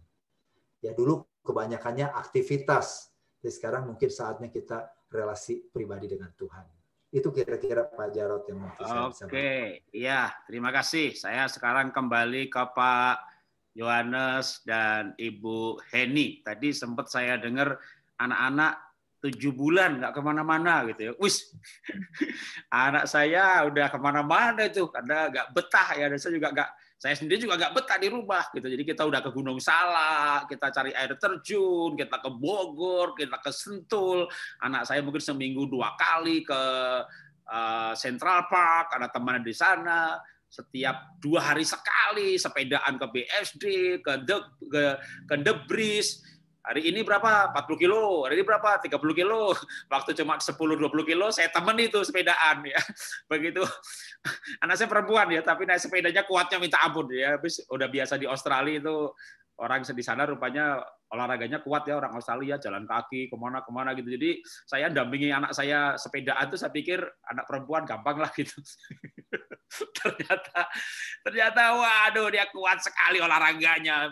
Ya dulu kebanyakannya aktivitas. Jadi sekarang mungkin saatnya kita relasi pribadi dengan Tuhan. Itu kira-kira Pak Jarod yang mungkin saya bisa beri. Oke, iya, terima kasih. Saya sekarang kembali ke Pak Yohanes dan Ibu Heni. Tadi sempat saya dengar anak-anak 7 bulan nggak kemana-mana gitu ya. Wis, anak saya udah kemana-mana itu karena nggak betah ya. Dan saya sendiri juga nggak betah di rumah gitu. Jadi kita udah ke Gunung Salak, kita cari air terjun, kita ke Bogor, kita ke Sentul. Anak saya mungkin seminggu 2 kali ke Central Park, ada teman di sana. Setiap 2 hari sekali sepedaan ke BSD, ke The Breeze. Hari ini berapa? 40 kilo. Hari ini berapa? 30 kilo. Waktu cuma 10-20 kilo, saya temen itu sepedaan ya. Begitu. Anak saya perempuan ya, tapi naik sepedanya kuatnya minta ampun ya. Habis udah biasa di Australia itu orang di sana rupanya olahraganya kuat ya, orang Australia jalan kaki kemana-kemana gitu. Jadi saya dampingi anak saya sepedaan itu saya pikir anak perempuan gampang lah gitu. ternyata waduh dia kuat sekali olahraganya.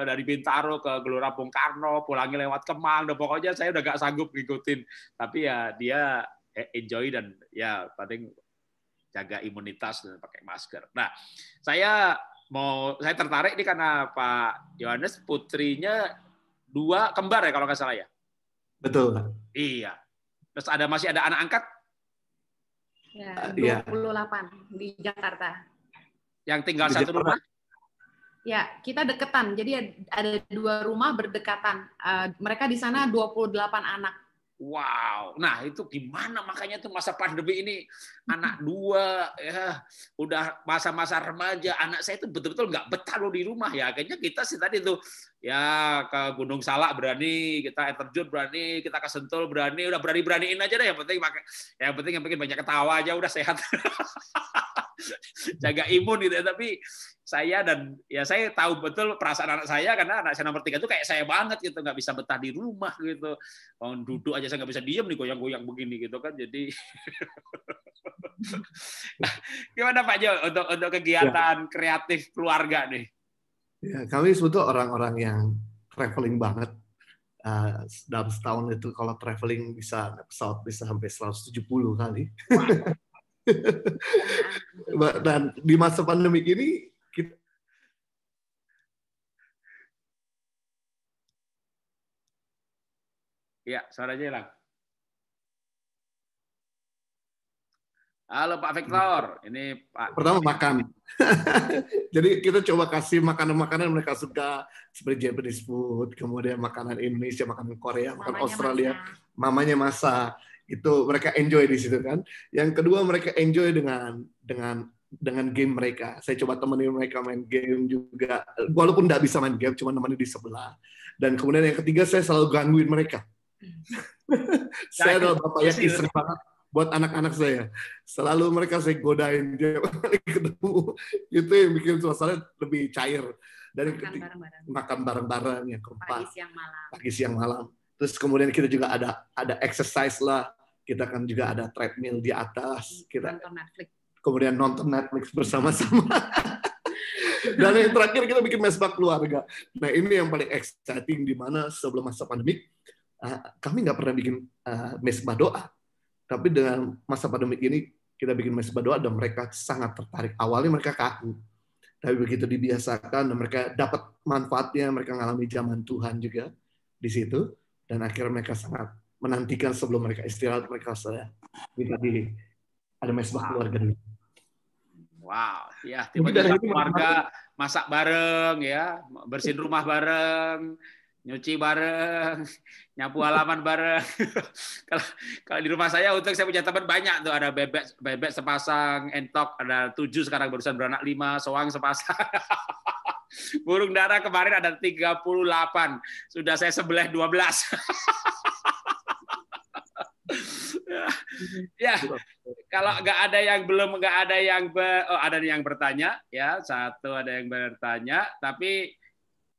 Dari Bintaro ke Gelora Bung Karno, pulangnya lewat Kemang. Dan pokoknya saya udah gak sanggup ngikutin. Tapi ya dia enjoy dan ya paling jaga imunitas dan pakai masker. Nah, saya tertarik nih karena Pak Yohanes putrinya 2 kembar ya kalau nggak salah ya. Betul. Iya. Terus masih ada anak angkat? Ya, 28 di Jakarta. Yang tinggal di satu rumah? Ya, kita deketan. Jadi ada 2 rumah berdekatan. Mereka di sana 28 anak. Wow, nah itu gimana makanya tuh masa pandemi ini anak 2 ya udah masa-masa remaja, anak saya itu betul-betul nggak betah loh di rumah ya. Akhirnya kita sih tadi tuh ya ke Gunung Salak berani, kita air terjun berani, kita ke Sentul berani, udah beraniin aja deh. Yang penting banyak ketawa aja udah sehat. Jaga imun gitu ya. Tapi saya tahu betul perasaan anak saya karena anak saya nomor 3 itu kayak saya banget gitu, nggak bisa betah di rumah gitu. Duduk aja saya nggak bisa diem nih, goyang-goyang begini gitu kan. Jadi gimana Pak Jo untuk kegiatan kreatif keluarga nih? Ya, kami sebetulnya orang-orang yang traveling banget. Dalam setahun itu kalau traveling pesawat bisa sampai 170 kali. Dan di masa pandemi ini ya, suaranya hilang. Halo Pak Victor, ini Pak. Pertama makan. Jadi kita coba kasih makanan-makanan mereka suka seperti Japanese food, kemudian makanan Indonesia, makanan Korea, makanan Australia, mamanya masak. Itu mereka enjoy di situ kan. Yang kedua mereka enjoy dengan game mereka. Saya coba temenin mereka main game juga, walaupun nggak bisa main game, cuma nemenin di sebelah. Dan kemudian yang ketiga saya selalu gangguin mereka. Saya adalah bapak yang istri banget buat anak-anak saya. Selalu mereka saya godain dia ketemu. Itu yang bikin suasana lebih cair. Dan makan bareng-bareng yang keempat. Pagi siang malam. Terus kemudian kita juga ada exercise lah. Kita kan juga ada treadmill di atas. Kita nonton Netflix. Kemudian nonton Netflix bersama-sama. Dan yang terakhir kita bikin mesbah keluarga. Nah ini yang paling exciting, di mana sebelum masa pandemi kami nggak pernah bikin mesbah doa. Tapi dengan masa pandemi ini kita bikin mesbah doa dan mereka sangat tertarik. Awalnya mereka kaku, tapi begitu dibiasakan dan mereka dapat manfaatnya, mereka mengalami zaman Tuhan juga di situ, dan akhirnya mereka sangat menantikan sebelum mereka istirahat, mereka minta ada mesbah keluarga dulu. Wow, ya tiba-tiba keluarga masak bareng ya, bersihin rumah bareng, nyuci bareng, nyapu halaman bareng. Kalau di rumah saya, untuk saya punya teman banyak tuh, ada bebek sepasang, entok ada 7 sekarang, barusan beranak 5, soang sepasang. Burung dara kemarin ada 38, sudah saya sebelah 12. Ya, kalau nggak ada yang bertanya ya, satu ada yang bertanya, tapi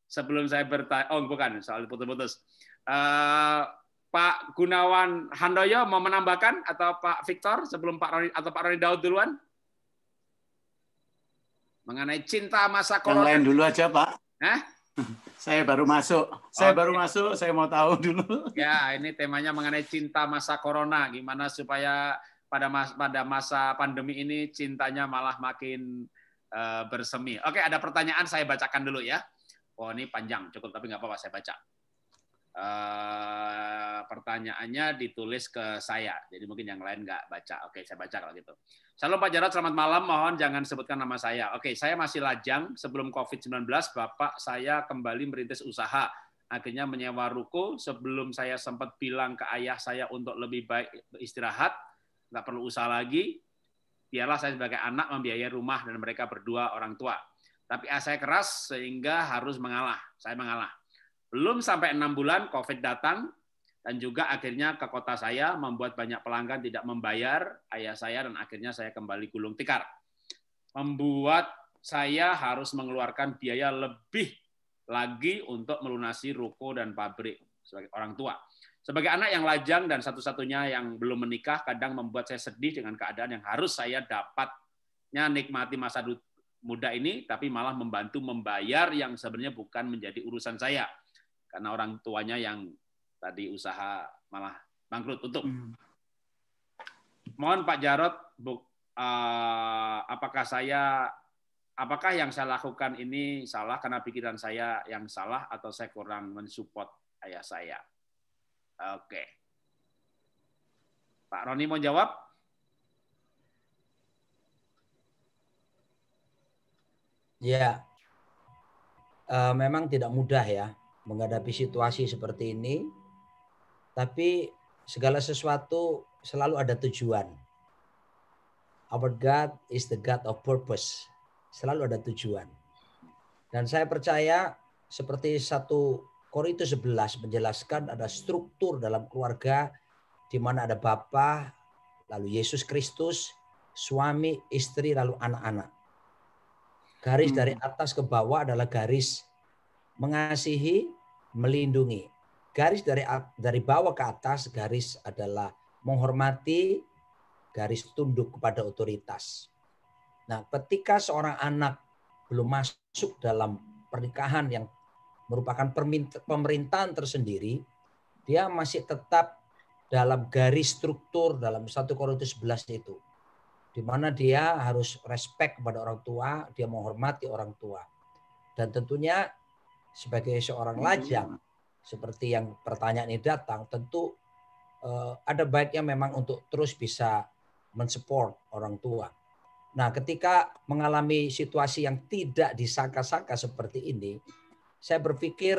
sebelum saya bertanya, bukan soal putus-putus. Pak Gunawan Handoyo mau menambahkan atau Pak Victor sebelum Pak Roni atau Pak Roni Daud duluan? Mengenai cinta masa corona. Yang lain dulu aja, Pak. Saya baru masuk. Saya mau tahu dulu. Ya, ini temanya mengenai cinta masa corona. Gimana supaya pada masa pandemi ini cintanya malah makin bersemi. Oke, ada pertanyaan, saya bacakan dulu ya. Oh, ini panjang, cukup tapi nggak apa-apa, saya baca. Pertanyaannya ditulis ke saya, jadi mungkin yang lain nggak baca. Oke, saya baca kalau gitu. Shalom Pak Jarod, selamat malam. Mohon jangan sebutkan nama saya. Oke, saya masih lajang. Sebelum COVID-19, Bapak saya kembali merintis usaha. Akhirnya menyewa ruko. Sebelum saya sempat bilang ke ayah saya untuk lebih baik istirahat, nggak perlu usaha lagi. Biarlah saya sebagai anak membiayai rumah dan mereka berdua orang tua. Tapi saya keras sehingga harus mengalah. Saya mengalah. Belum sampai 6 bulan COVID datang. Dan juga akhirnya ke kota saya membuat banyak pelanggan tidak membayar ayah saya dan akhirnya saya kembali gulung tikar. Membuat saya harus mengeluarkan biaya lebih lagi untuk melunasi ruko dan pabrik sebagai orang tua. Sebagai anak yang lajang dan satu-satunya yang belum menikah kadang membuat saya sedih dengan keadaan yang harus saya dapatnya nikmati masa muda ini tapi malah membantu membayar yang sebenarnya bukan menjadi urusan saya. Karena orang tuanya yang tadi usaha malah bangkrut tutup. Mohon Pak Jarod, apakah yang saya lakukan ini salah karena pikiran saya yang salah atau saya kurang mensupport ayah saya? Oke. Pak Roni mau jawab? Ya, memang tidak mudah ya menghadapi situasi seperti ini. Tapi segala sesuatu selalu ada tujuan. Our God is the God of purpose. Selalu ada tujuan. Dan saya percaya seperti 1 Korintus 11 menjelaskan ada struktur dalam keluarga di mana ada Bapa, lalu Yesus Kristus, suami, istri, lalu anak-anak. Garis dari atas ke bawah adalah garis mengasihi, melindungi. Garis dari bawah ke atas, garis adalah menghormati, garis tunduk kepada otoritas. Nah, ketika seorang anak belum masuk dalam pernikahan yang merupakan pemerintahan tersendiri, dia masih tetap dalam garis struktur dalam 1 Korintus 11 itu. Di mana dia harus respect kepada orang tua, dia menghormati orang tua. Dan tentunya sebagai seorang lajang, seperti yang pertanyaan ini datang, tentu ada baiknya memang untuk terus bisa mensupport orang tua. Nah, ketika mengalami situasi yang tidak disangka-sangka seperti ini, saya berpikir,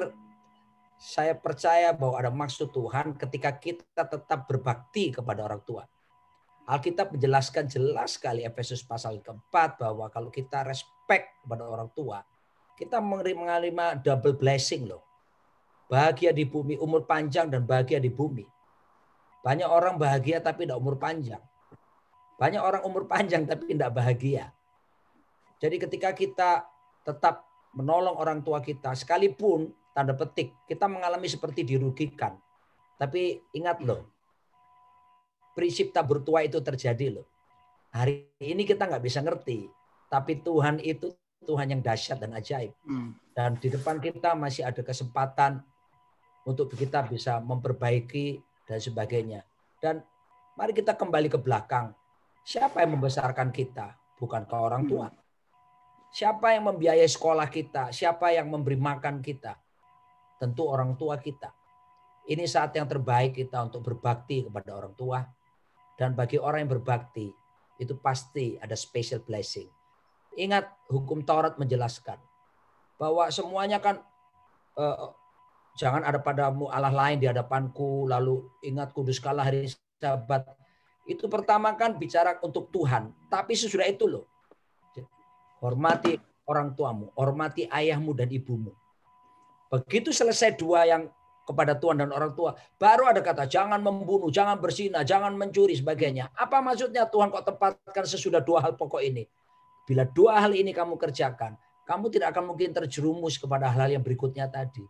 saya percaya bahwa ada maksud Tuhan ketika kita tetap berbakti kepada orang tua. Alkitab menjelaskan jelas sekali Efesus pasal keempat bahwa kalau kita respect kepada orang tua, kita menerima double blessing loh. Bahagia di bumi, umur panjang dan bahagia di bumi. Banyak orang bahagia tapi tidak umur panjang. Banyak orang umur panjang tapi tidak bahagia. Jadi ketika kita tetap menolong orang tua kita, sekalipun tanda petik kita mengalami seperti dirugikan. Tapi ingat loh, prinsip tabur tua itu terjadi loh. Hari ini kita nggak bisa ngerti, tapi Tuhan itu Tuhan yang dahsyat dan ajaib. Dan di depan kita masih ada kesempatan untuk kita bisa memperbaiki dan sebagainya. Dan mari kita kembali ke belakang. Siapa yang membesarkan kita? Bukankah orang tua? Siapa yang membiayai sekolah kita? Siapa yang memberi makan kita? Tentu orang tua kita. Ini saat yang terbaik kita untuk berbakti kepada orang tua. Dan bagi orang yang berbakti, itu pasti ada special blessing. Ingat, hukum Taurat menjelaskan bahwa semuanya kan jangan ada padamu Allah lain di hadapanku, lalu ingat kuduskanlah hari Sabat. Itu pertama kan bicara untuk Tuhan, tapi sesudah itu loh, hormati orang tuamu, hormati ayahmu dan ibumu. Begitu selesai dua yang kepada Tuhan dan orang tua, baru ada kata jangan membunuh, jangan berzina, jangan mencuri, sebagainya. Apa maksudnya Tuhan kok tempatkan sesudah dua hal pokok ini? Bila dua hal ini kamu kerjakan, kamu tidak akan mungkin terjerumus kepada hal-hal yang berikutnya tadi.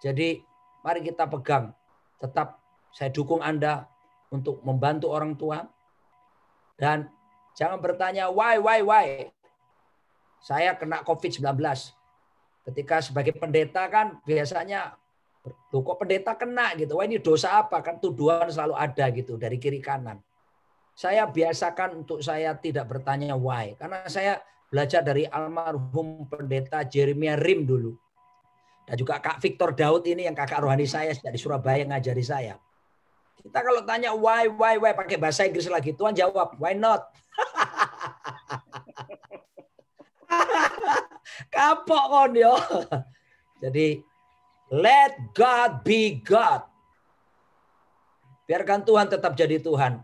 Jadi mari kita pegang, tetap saya dukung Anda untuk membantu orang tua. Dan jangan bertanya why. Saya kena COVID-19. Ketika sebagai pendeta kan biasanya, loh kok pendeta kena gitu. Wah ini dosa apa? Kan tuduhan selalu ada gitu dari kiri kanan. Saya biasakan untuk saya tidak bertanya why. Karena saya belajar dari almarhum pendeta Jeremia Rim dulu. Dan juga Kak Victor Daud ini yang kakak rohani saya dari Surabaya ngajari saya. Kita kalau tanya why pakai bahasa Inggris lagi. Tuhan jawab, why not? Kapok kon yo. Jadi let God be God. Biarkan Tuhan tetap jadi Tuhan.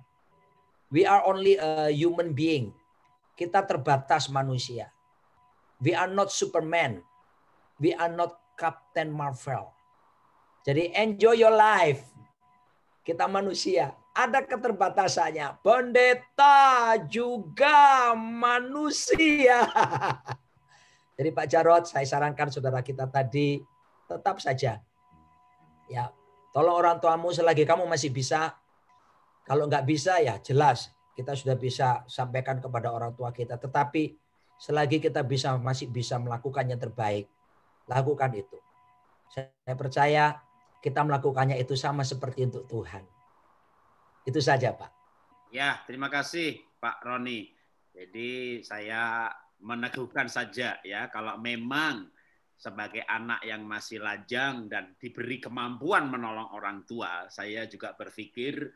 We are only a human being. Kita terbatas manusia. We are not Superman. We are not Captain Marvel. Jadi enjoy your life. Kita manusia. Ada keterbatasannya. Pendeta juga manusia. Jadi Pak Jarod, saya sarankan saudara kita tadi tetap saja. Ya, tolong orang tuamu selagi kamu masih bisa. Kalau nggak bisa ya jelas kita sudah bisa sampaikan kepada orang tua kita. Tetapi selagi kita masih bisa melakukan yang terbaik, lakukan itu. Saya percaya kita melakukannya itu sama seperti untuk Tuhan. Itu saja, Pak. Ya, terima kasih Pak Roni. Jadi saya meneguhkan saja ya, kalau memang sebagai anak yang masih lajang dan diberi kemampuan menolong orang tua, saya juga berpikir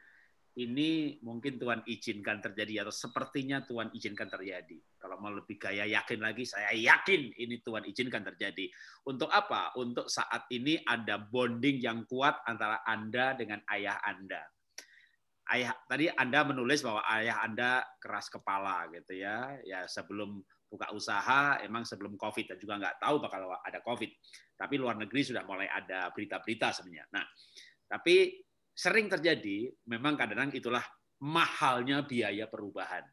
ini mungkin Tuhan izinkan terjadi atau sepertinya Tuhan izinkan terjadi. Kalau mau lebih gaya yakin lagi, saya yakin ini Tuhan izinkan terjadi. Untuk apa? Untuk saat ini ada bonding yang kuat antara Anda dengan ayah Anda. Ayah, tadi Anda menulis bahwa ayah Anda keras kepala gitu ya. Ya sebelum buka usaha, emang sebelum COVID dan juga nggak tahu bakal ada COVID. Tapi luar negeri sudah mulai ada berita-berita sebenarnya. Nah, tapi sering terjadi, memang kadang-kadang itulah mahalnya biaya perubahan.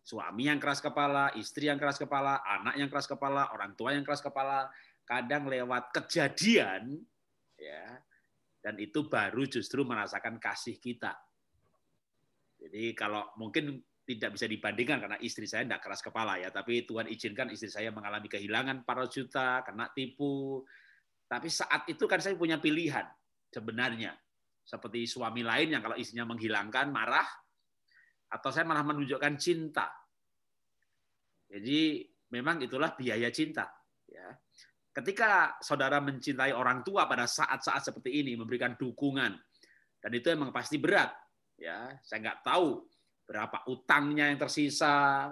Suami yang keras kepala, istri yang keras kepala, anak yang keras kepala, orang tua yang keras kepala, kadang lewat kejadian, ya, dan itu baru justru merasakan kasih kita. Jadi kalau mungkin tidak bisa dibandingkan karena istri saya tidak keras kepala ya, tapi Tuhan izinkan istri saya mengalami kehilangan 400 juta, kena tipu. Tapi saat itu kan saya punya pilihan sebenarnya. Seperti suami lain yang kalau istrinya menghilangkan, marah, atau saya malah menunjukkan cinta. Jadi memang itulah biaya cinta. Ya. Ketika saudara mencintai orang tua pada saat-saat seperti ini, memberikan dukungan, dan itu memang pasti berat. Ya, saya nggak tahu berapa utangnya yang tersisa,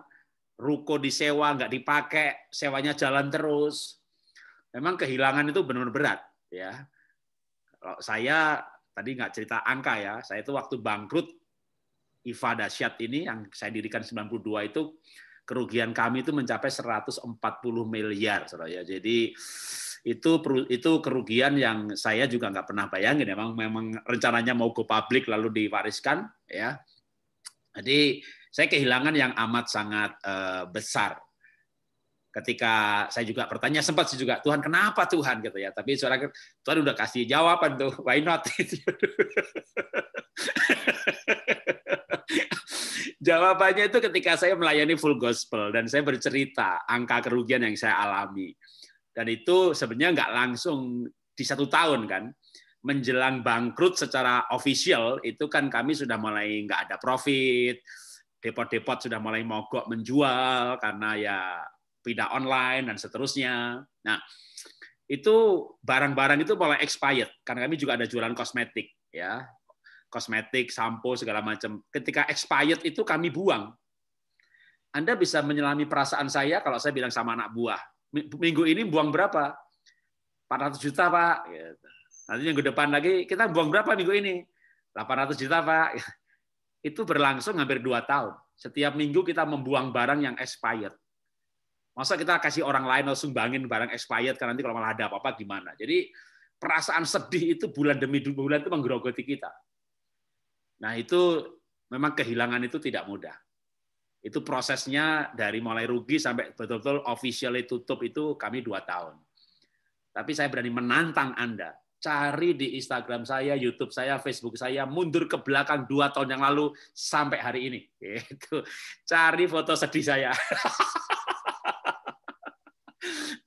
ruko disewa nggak dipakai, sewanya jalan terus. Memang kehilangan itu benar-benar berat. Ya, kalau saya tadi nggak cerita angka ya, saya itu waktu bangkrut IFA Dasyat ini yang saya dirikan 92 itu kerugian kami itu mencapai 140 miliar, saudara ya. Jadi itu kerugian yang saya juga nggak pernah bayangin. Memang rencananya mau go public lalu diwariskan ya. Jadi saya kehilangan yang amat sangat besar. Ketika saya juga bertanya sempat sih juga, Tuhan kenapa Tuhan gitu ya. Tapi saudara Tuhan udah kasih jawaban tuh, why not? Jawabannya itu ketika saya melayani full gospel dan saya bercerita angka kerugian yang saya alami. Dan itu sebenarnya nggak langsung di 1 tahun kan. Menjelang bangkrut secara official, itu kan kami sudah mulai nggak ada profit, depot-depot sudah mulai mogok menjual karena ya pindah online dan seterusnya. Nah, itu barang-barang itu mulai expired, karena kami juga ada jualan kosmetik, ya, kosmetik, sampo segala macam. Ketika expired itu kami buang. Anda bisa menyelami perasaan saya kalau saya bilang sama anak buah, minggu ini buang berapa? 400 juta, Pak. Nanti minggu depan lagi, kita buang berapa minggu ini? 800 juta, Pak. Itu berlangsung hampir 2 tahun. Setiap minggu kita membuang barang yang expired. Masa kita kasih orang lain atau sumbangin barang expired, karena nanti kalau malah ada apa-apa gimana. Jadi perasaan sedih itu bulan demi bulan itu menggerogoti kita. Nah itu memang kehilangan itu tidak mudah. Itu prosesnya dari mulai rugi sampai betul-betul officially tutup itu kami 2 tahun. Tapi saya berani menantang Anda. Cari di Instagram saya, YouTube saya, Facebook saya, mundur ke belakang 2 tahun yang lalu sampai hari ini. Gitu. Cari foto sedih saya.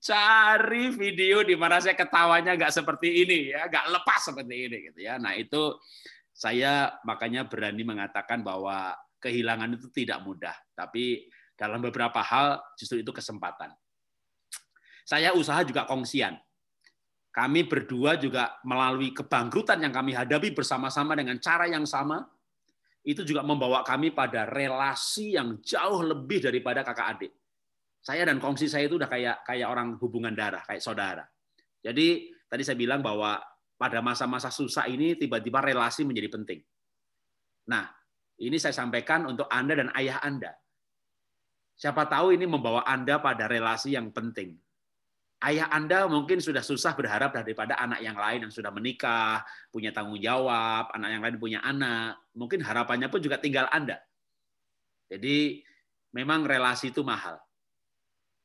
cari video di mana saya ketawanya nggak seperti ini ya, nggak lepas seperti ini gitu ya. Nah itu saya makanya berani mengatakan bahwa kehilangan itu tidak mudah, tapi dalam beberapa hal justru itu kesempatan. Saya usaha juga kongsian. Kami berdua juga melalui kebangkrutan yang kami hadapi bersama-sama dengan cara yang sama, itu juga membawa kami pada relasi yang jauh lebih daripada kakak adik. Saya dan kongsi saya itu udah kayak orang hubungan darah, kayak saudara. Jadi tadi saya bilang bahwa pada masa-masa susah ini tiba-tiba relasi menjadi penting. Nah, ini saya sampaikan untuk Anda dan ayah Anda. Siapa tahu ini membawa Anda pada relasi yang penting. Ayah Anda mungkin sudah susah berharap daripada anak yang lain yang sudah menikah, punya tanggung jawab, anak yang lain punya anak. Mungkin harapannya pun juga tinggal Anda. Jadi memang relasi itu mahal.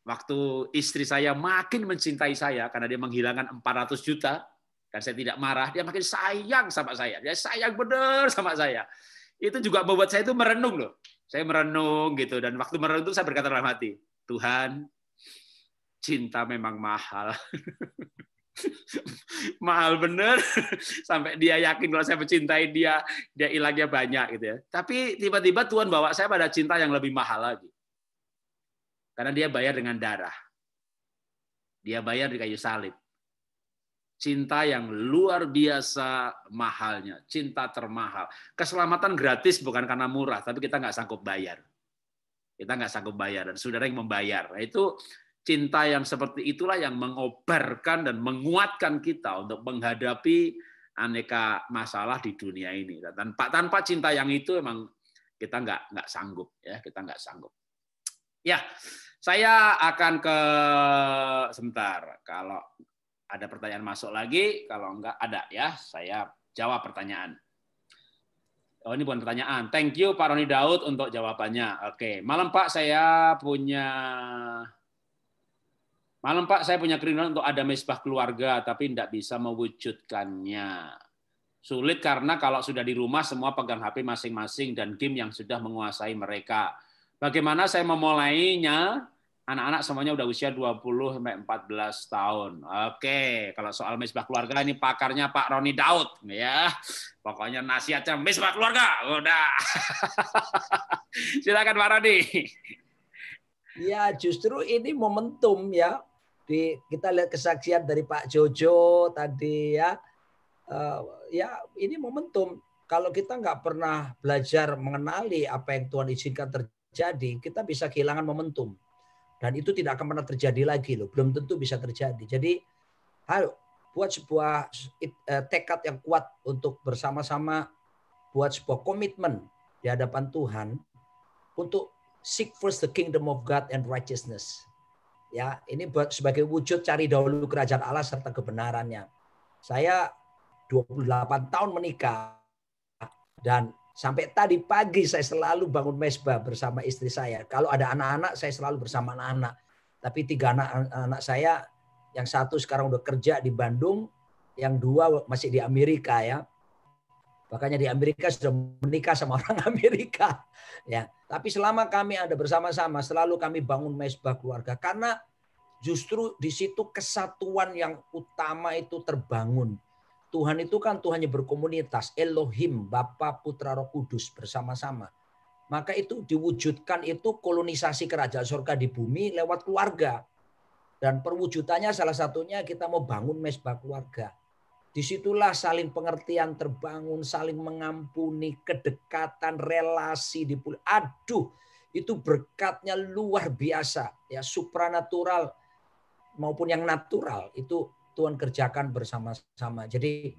Waktu istri saya makin mencintai saya karena dia menghilangkan 400 juta dan saya tidak marah, dia makin sayang sama saya. Dia sayang benar sama saya. Itu juga membuat saya itu merenung loh. Saya merenung gitu dan waktu merenung itu saya berkata dalam hati, Tuhan, cinta memang mahal. Mahal bener sampai dia yakin kalau saya mencintai dia hilangnya banyak gitu ya. Tapi tiba-tiba Tuhan bawa saya pada cinta yang lebih mahal lagi. Karena dia bayar dengan darah. Dia bayar di kayu salib. Cinta yang luar biasa mahalnya. Cinta termahal. Keselamatan gratis bukan karena murah, tapi kita nggak sanggup bayar. Kita nggak sanggup bayar. Dan saudara yang membayar. Nah, itu cinta yang seperti itulah yang mengobarkan dan menguatkan kita untuk menghadapi aneka masalah di dunia ini. Dan tanpa cinta yang itu memang kita nggak sanggup. Ya, kita nggak sanggup. Ya, saya akan ke sebentar. Kalau ada pertanyaan masuk lagi, kalau enggak ada ya, saya jawab pertanyaan. Oh, ini bukan pertanyaan. Thank you Pak Roni Daud untuk jawabannya. Oke, malam Pak saya punya kerinduan untuk ada mesbah keluarga, tapi tidak bisa mewujudkannya. Sulit karena kalau sudah di rumah semua pegang HP masing-masing dan game yang sudah menguasai mereka. Bagaimana saya memulainya? Anak-anak semuanya udah usia 20 sampai 14 tahun. Oke, kalau soal mesbah keluarga ini pakarnya Pak Roni Daud ya. Pokoknya nasihatnya mesbah keluarga. Udah. Silakan Pak Roni. Ya, justru ini momentum ya. Kita lihat kesaksian dari Pak Jojo tadi ya. Ya, ini momentum. Kalau kita nggak pernah belajar mengenali apa yang Tuhan izinkan terjadi, kita bisa kehilangan momentum. Dan itu tidak akan pernah terjadi lagi loh. Belum tentu bisa terjadi. Jadi, ayo buat sebuah tekad yang kuat untuk bersama-sama buat sebuah komitmen di hadapan Tuhan untuk seek first the kingdom of God and righteousness. Ya, ini buat sebagai wujud cari dahulu kerajaan Allah serta kebenarannya. Saya 28 tahun menikah dan sampai tadi pagi saya selalu bangun mesbah bersama istri saya. Kalau ada anak-anak, saya selalu bersama anak-anak. Tapi 3 anak saya, yang 1 sekarang udah kerja di Bandung, yang 2 masih di Amerika ya. Makanya di Amerika sudah menikah sama orang Amerika. Ya. Tapi selama kami ada bersama-sama, selalu kami bangun mesbah keluarga. Karena justru di situ kesatuan yang utama itu terbangun. Tuhan itu kan Tuhan yang berkomunitas, Elohim, Bapa, Putra, Roh Kudus bersama-sama. Maka itu diwujudkan itu kolonisasi kerajaan surga di bumi lewat keluarga. Dan perwujudannya salah satunya kita mau bangun mesbah keluarga. Disitulah saling pengertian terbangun, saling mengampuni, kedekatan, relasi dipulih. Aduh, itu berkatnya luar biasa. Ya, supranatural maupun yang natural itu Tuhan kerjakan bersama-sama. Jadi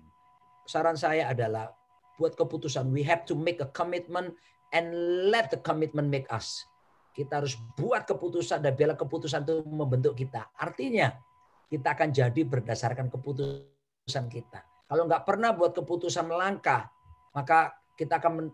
saran saya adalah buat keputusan. We have to make a commitment and let the commitment make us. Kita harus buat keputusan dan biarlah keputusan itu membentuk kita. Artinya kita akan jadi berdasarkan keputusan kita. Kalau nggak pernah buat keputusan melangkah, maka kita akan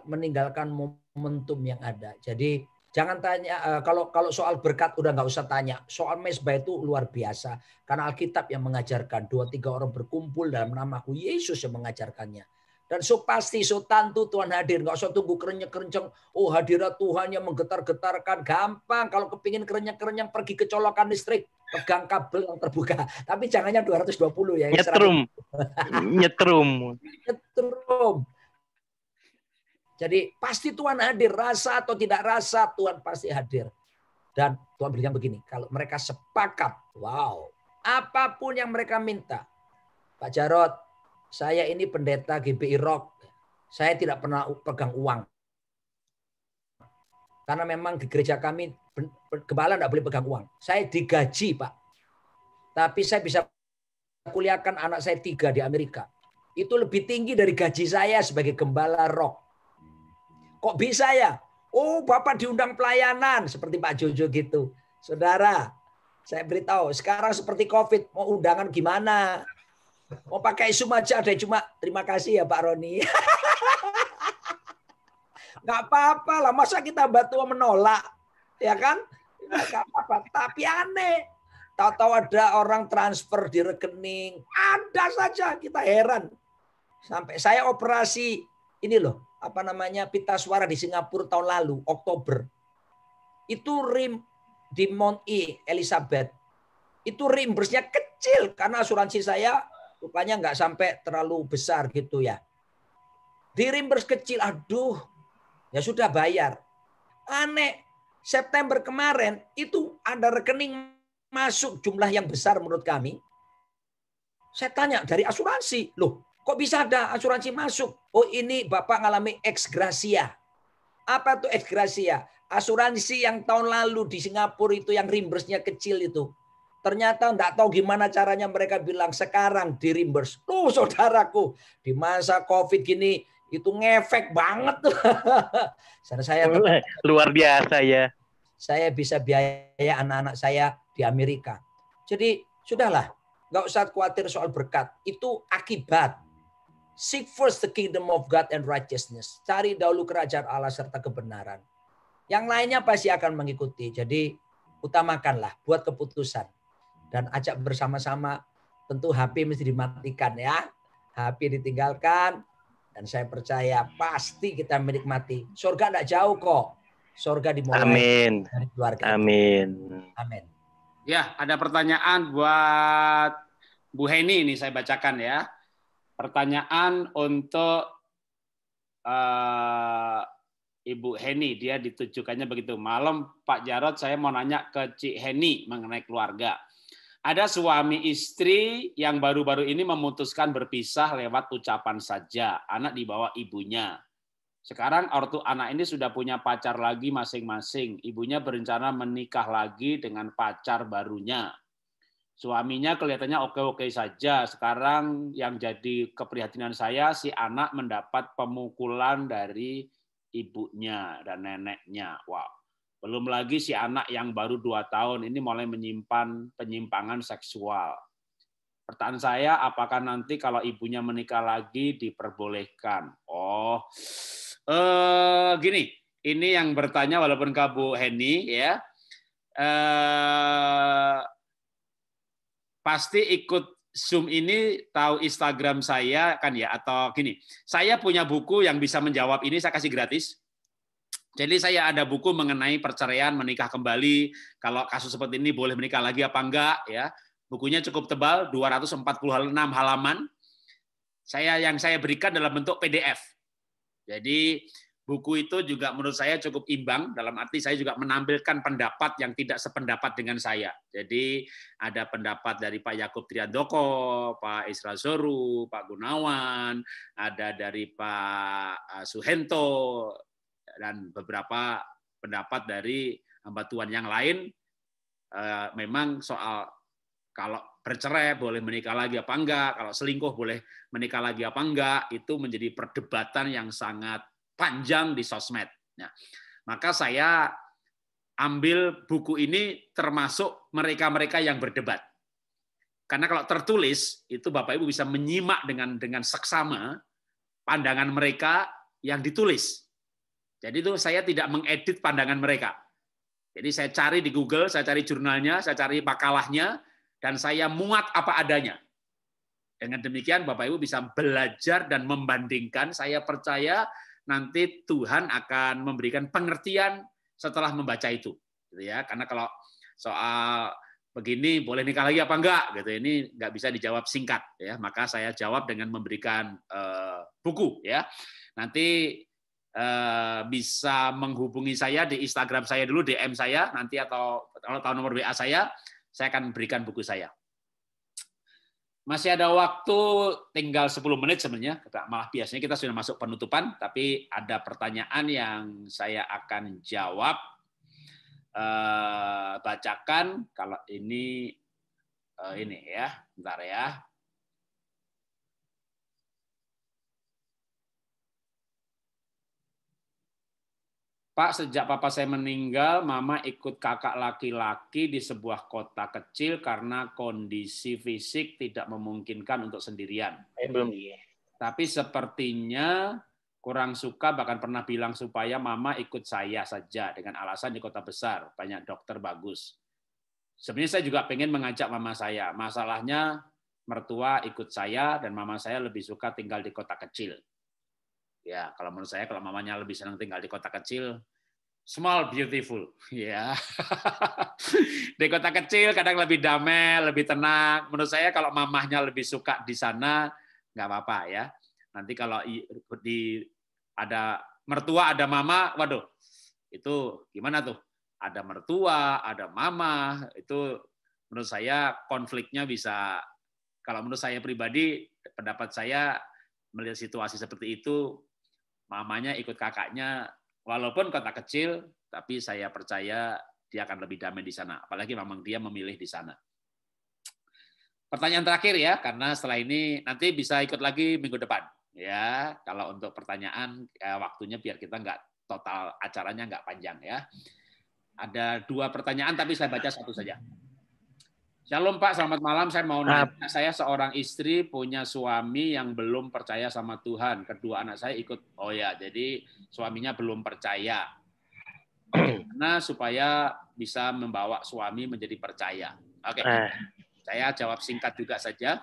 meninggalkan momentum yang ada. Jadi jangan tanya, kalau soal berkat udah nggak usah tanya. Soal mesbah itu luar biasa. Karena Alkitab yang mengajarkan 2-3 orang berkumpul dalam namaku, Yesus yang mengajarkannya. Dan pasti tentu Tuhan hadir. Nggak usah tunggu kerenyang-kerenyang. Oh, hadirat Tuhan yang menggetar-getarkan. Gampang kalau kepingin kerenyang-kerenyang pergi ke colokan listrik. pegang kabel yang terbuka. Tapi jangannya 220 ya. Nyetrum. Nyetrum. Nyetrum. Jadi pasti Tuhan hadir. Rasa atau tidak rasa, Tuhan pasti hadir. Dan Tuhan bilang begini, kalau mereka sepakat, wow, apapun yang mereka minta. Pak Jarot, saya ini pendeta GBI Rock. Saya tidak pernah pegang uang. Karena memang di gereja kami gembala tidak boleh pegang uang. Saya digaji, Pak. Tapi saya bisa kuliahkan anak saya 3 di Amerika. Itu lebih tinggi dari gaji saya sebagai gembala rock. Kok bisa ya? Oh, Bapak diundang pelayanan seperti Pak Jojo gitu. Saudara, saya beritahu, sekarang seperti COVID, mau undangan gimana? Mau pakai Zoom aja ada cuma terima kasih ya Pak Roni. Nggak apa-apa lah, masa kita batu menolak, ya kan? Nggak apa-apa. Tapi aneh, tahu-tahu ada orang transfer di rekening, ada saja kita heran. Sampai saya operasi ini loh, apa namanya pita suara di Singapura tahun lalu, Oktober. Itu rim di Mount E, Elizabeth. Itu reimburse-nya kecil karena asuransi saya rupanya nggak sampai terlalu besar gitu ya. Di reimburse kecil, aduh. Ya sudah bayar. Aneh. September kemarin itu ada rekening masuk jumlah yang besar menurut kami. Saya tanya dari asuransi. Loh kok bisa ada asuransi masuk? Oh ini Bapak ngalami ex gratia. Apa tuh ex gratia? Asuransi yang tahun lalu di Singapura itu yang reimburse-nya kecil itu. Ternyata enggak tahu gimana caranya mereka bilang sekarang di reimburse. Tuh saudaraku. Di masa COVID gini. Itu ngefek banget tuh. Saya luar biasa ya. Saya bisa biaya anak-anak saya di Amerika. Jadi sudahlah, nggak usah khawatir soal berkat. Itu akibat. Seek first the kingdom of God and righteousness. Cari dahulu kerajaan Allah serta kebenaran. Yang lainnya pasti akan mengikuti. Jadi utamakanlah, buat keputusan. Dan ajak bersama-sama. Tentu HP mesti dimatikan ya. HP ditinggalkan. Dan saya percaya pasti kita menikmati. Surga tidak jauh kok. Surga dimulai dari keluarga. Amin. Amin. Ya, ada pertanyaan buat Bu Heni ini saya bacakan ya. Pertanyaan untuk Ibu Heni, dia ditujukannya begitu. Malam Pak Jarot, saya mau nanya ke Cik Heni mengenai keluarga. Ada suami istri yang baru-baru ini memutuskan berpisah lewat ucapan saja. Anak dibawa ibunya. Sekarang ortu anak ini sudah punya pacar lagi masing-masing. Ibunya berencana menikah lagi dengan pacar barunya. Suaminya kelihatannya oke-oke saja. Sekarang yang jadi keprihatinan saya, si anak mendapat pemukulan dari ibunya dan neneknya. Wow. Belum lagi si anak yang baru 2 tahun ini mulai menyimpan penyimpangan seksual. Pertanyaan saya, apakah nanti kalau ibunya menikah lagi diperbolehkan? Oh, gini, ini yang bertanya walaupun ke Bu Heni ya, pasti ikut Zoom ini tahu Instagram saya kan ya, atau gini, saya punya buku yang bisa menjawab ini, saya kasih gratis. Jadi saya ada buku mengenai perceraian, menikah kembali, kalau kasus seperti ini boleh menikah lagi apa enggak ya. Bukunya cukup tebal, 246 halaman. Yang saya berikan dalam bentuk PDF. Jadi buku itu juga menurut saya cukup imbang, dalam arti saya juga menampilkan pendapat yang tidak sependapat dengan saya. Jadi ada pendapat dari Pak Yakub Triandoko, Pak Isra Zoru, Pak Gunawan, ada dari Pak Suhento, dan beberapa pendapat dari hamba Tuhan yang lain. Memang soal kalau bercerai boleh menikah lagi apa enggak, kalau selingkuh boleh menikah lagi apa enggak, itu menjadi perdebatan yang sangat panjang di sosmed. Nah, maka saya ambil buku ini termasuk mereka-mereka yang berdebat. Karena kalau tertulis, itu Bapak Ibu bisa menyimak dengan seksama pandangan mereka yang ditulis. Jadi itu saya tidak mengedit pandangan mereka. Jadi saya cari di Google, saya cari jurnalnya, saya cari makalahnya, dan saya muat apa adanya. Dengan demikian Bapak Ibu bisa belajar dan membandingkan. Saya percaya nanti Tuhan akan memberikan pengertian setelah membaca itu. Gitu ya. Karena kalau soal begini, boleh nikah lagi apa enggak? Gitu. Ini nggak bisa dijawab singkat, ya. Maka saya jawab dengan memberikan buku, ya. Nanti bisa menghubungi saya di Instagram saya dulu, DM saya nanti, atau kalau tahu nomor WA saya akan berikan buku saya. Masih ada waktu tinggal 10 menit sebenarnya, malah biasanya kita sudah masuk penutupan, tapi ada pertanyaan yang saya akan jawab. Bacakan kalau ini ya, bentar ya. Pak, sejak papa saya meninggal, mama ikut kakak laki-laki di sebuah kota kecil karena kondisi fisik tidak memungkinkan untuk sendirian. Belum. Tapi sepertinya kurang suka, bahkan pernah bilang supaya mama ikut saya saja dengan alasan di kota besar, banyak dokter bagus. Sebenarnya saya juga pengen mengajak mama saya. Masalahnya mertua ikut saya dan mama saya lebih suka tinggal di kota kecil. Ya, kalau menurut saya, kalau mamanya lebih senang tinggal di kota kecil, small beautiful, ya. Di kota kecil kadang lebih damai, lebih tenang. Menurut saya kalau mamahnya lebih suka di sana, nggak apa-apa ya. Nanti kalau ada mertua, ada mama, waduh, itu gimana tuh? Ada mertua, ada mama, itu menurut saya konfliknya bisa. Kalau menurut saya pribadi, pendapat saya melihat situasi seperti itu, mamanya ikut kakaknya, walaupun kota kecil, tapi saya percaya dia akan lebih damai di sana. Apalagi memang dia memilih di sana. Pertanyaan terakhir ya, karena setelah ini nanti bisa ikut lagi minggu depan. Ya, kalau untuk pertanyaan waktunya biar kita nggak total, acaranya nggak panjang ya. Ada 2 pertanyaan, tapi saya baca satu saja. Shalom Pak, selamat malam. Saya mau nanya, saya seorang istri punya suami yang belum percaya sama Tuhan. Kedua anak saya ikut, oh ya, jadi suaminya belum percaya. Karena supaya bisa membawa suami menjadi percaya. Oke, saya jawab singkat juga saja.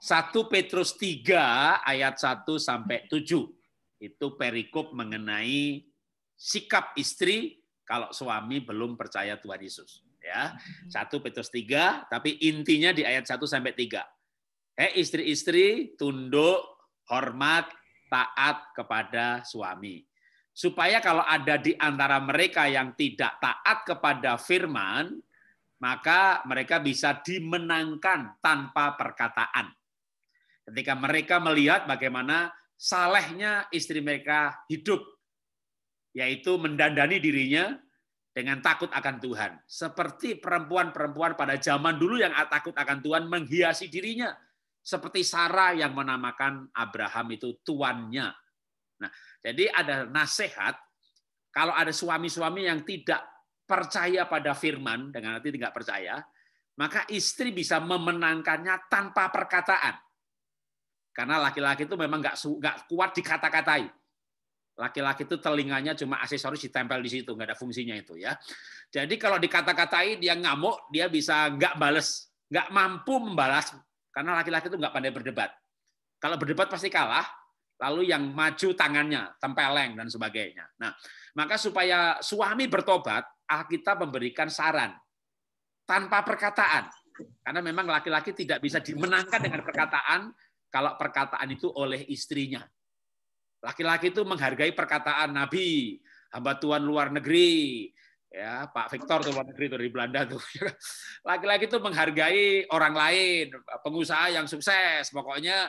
1 Petrus 3 ayat 1 sampai 7 itu perikop mengenai sikap istri kalau suami belum percaya Tuhan Yesus. Ya, 1 Petrus 3, tapi intinya di ayat 1 sampai 3. Istri-istri, tunduk, hormat, taat kepada suami. Supaya kalau ada di antara mereka yang tidak taat kepada firman, maka mereka bisa dimenangkan tanpa perkataan. Ketika mereka melihat bagaimana salehnya istri mereka hidup, yaitu mendandani dirinya dengan takut akan Tuhan. Seperti perempuan-perempuan pada zaman dulu yang takut akan Tuhan menghiasi dirinya. Seperti Sarah yang menamakan Abraham itu tuannya. Nah, jadi ada nasihat, kalau ada suami-suami yang tidak percaya pada firman, dengan arti tidak percaya, maka istri bisa memenangkannya tanpa perkataan. Karena laki-laki itu memang nggak kuat dikata-katai. Laki-laki itu telinganya cuma aksesoris ditempel di situ, nggak ada fungsinya itu ya. Jadi kalau dikata-katai dia ngamuk, dia bisa nggak bales, nggak mampu membalas, karena laki-laki itu nggak pandai berdebat. Kalau berdebat pasti kalah, lalu yang maju tangannya, tempeleng dan sebagainya. Nah, maka supaya suami bertobat, Alkitab memberikan saran tanpa perkataan, karena memang laki-laki tidak bisa dimenangkan dengan perkataan kalau perkataan itu oleh istrinya. Laki-laki itu menghargai perkataan Nabi, hamba Tuhan luar negeri, ya Pak Victor tuh luar negeri tuh dari Belanda tuh. Laki-laki itu menghargai orang lain, pengusaha yang sukses. Pokoknya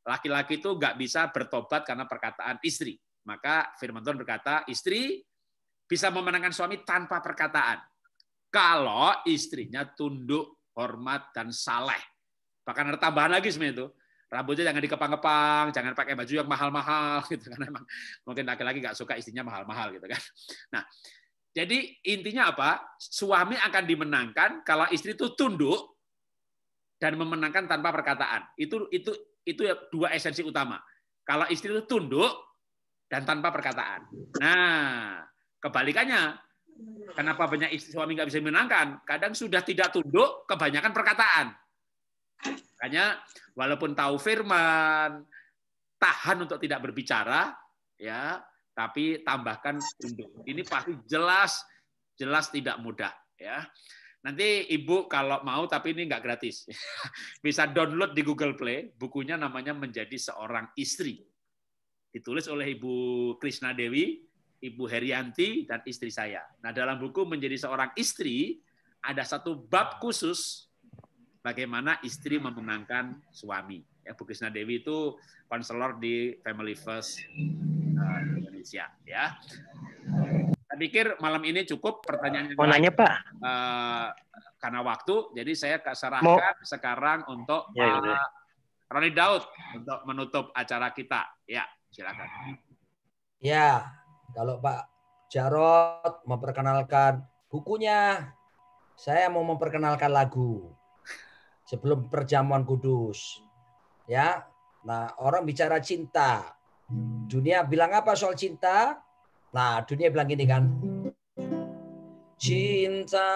laki-laki itu nggak bisa bertobat karena perkataan istri. Maka firman Tuhan berkata, istri bisa memenangkan suami tanpa perkataan. Kalau istrinya tunduk, hormat, dan saleh. Bahkan ada tambahan lagi sebenarnya itu. Rambutnya jangan dikepang-kepang, jangan pakai baju yang mahal-mahal gitu kan, memang mungkin laki-laki nggak suka istrinya mahal-mahal gitu kan. Nah, jadi intinya apa? Suami akan dimenangkan kalau istri itu tunduk dan memenangkan tanpa perkataan. Itu 2 esensi utama. Kalau istri itu tunduk dan tanpa perkataan. Nah, kebalikannya, kenapa banyak istri suami nggak bisa dimenangkan? Kadang sudah tidak tunduk, kebanyakan perkataan. Makanya walaupun tahu firman, tahan untuk tidak berbicara, ya, tapi tambahkan tunduk. Ini pasti jelas tidak mudah, ya. Nanti Ibu kalau mau, tapi ini nggak gratis. Bisa download di Google Play, bukunya namanya Menjadi Seorang Istri. Ditulis oleh Ibu Krisna Dewi, Ibu Herianti, dan istri saya. Nah, dalam buku Menjadi Seorang Istri, ada satu bab khusus bagaimana istri memenangkan suami. Ya, Bu Krisna Dewi itu konselor di Family First Indonesia. Ya. Saya pikir malam ini cukup pertanyaan yang Mau nanya, Pak? Karena waktu, jadi saya serahkan sekarang untuk Ya, Pak udah. Roni Daud untuk menutup acara kita. Ya, silakan. Ya, kalau Pak Jarot memperkenalkan bukunya, saya mau memperkenalkan lagu sebelum perjamuan kudus. Ya, nah orang bicara cinta. Dunia bilang apa soal cinta? Nah, dunia bilang gini kan. Cinta,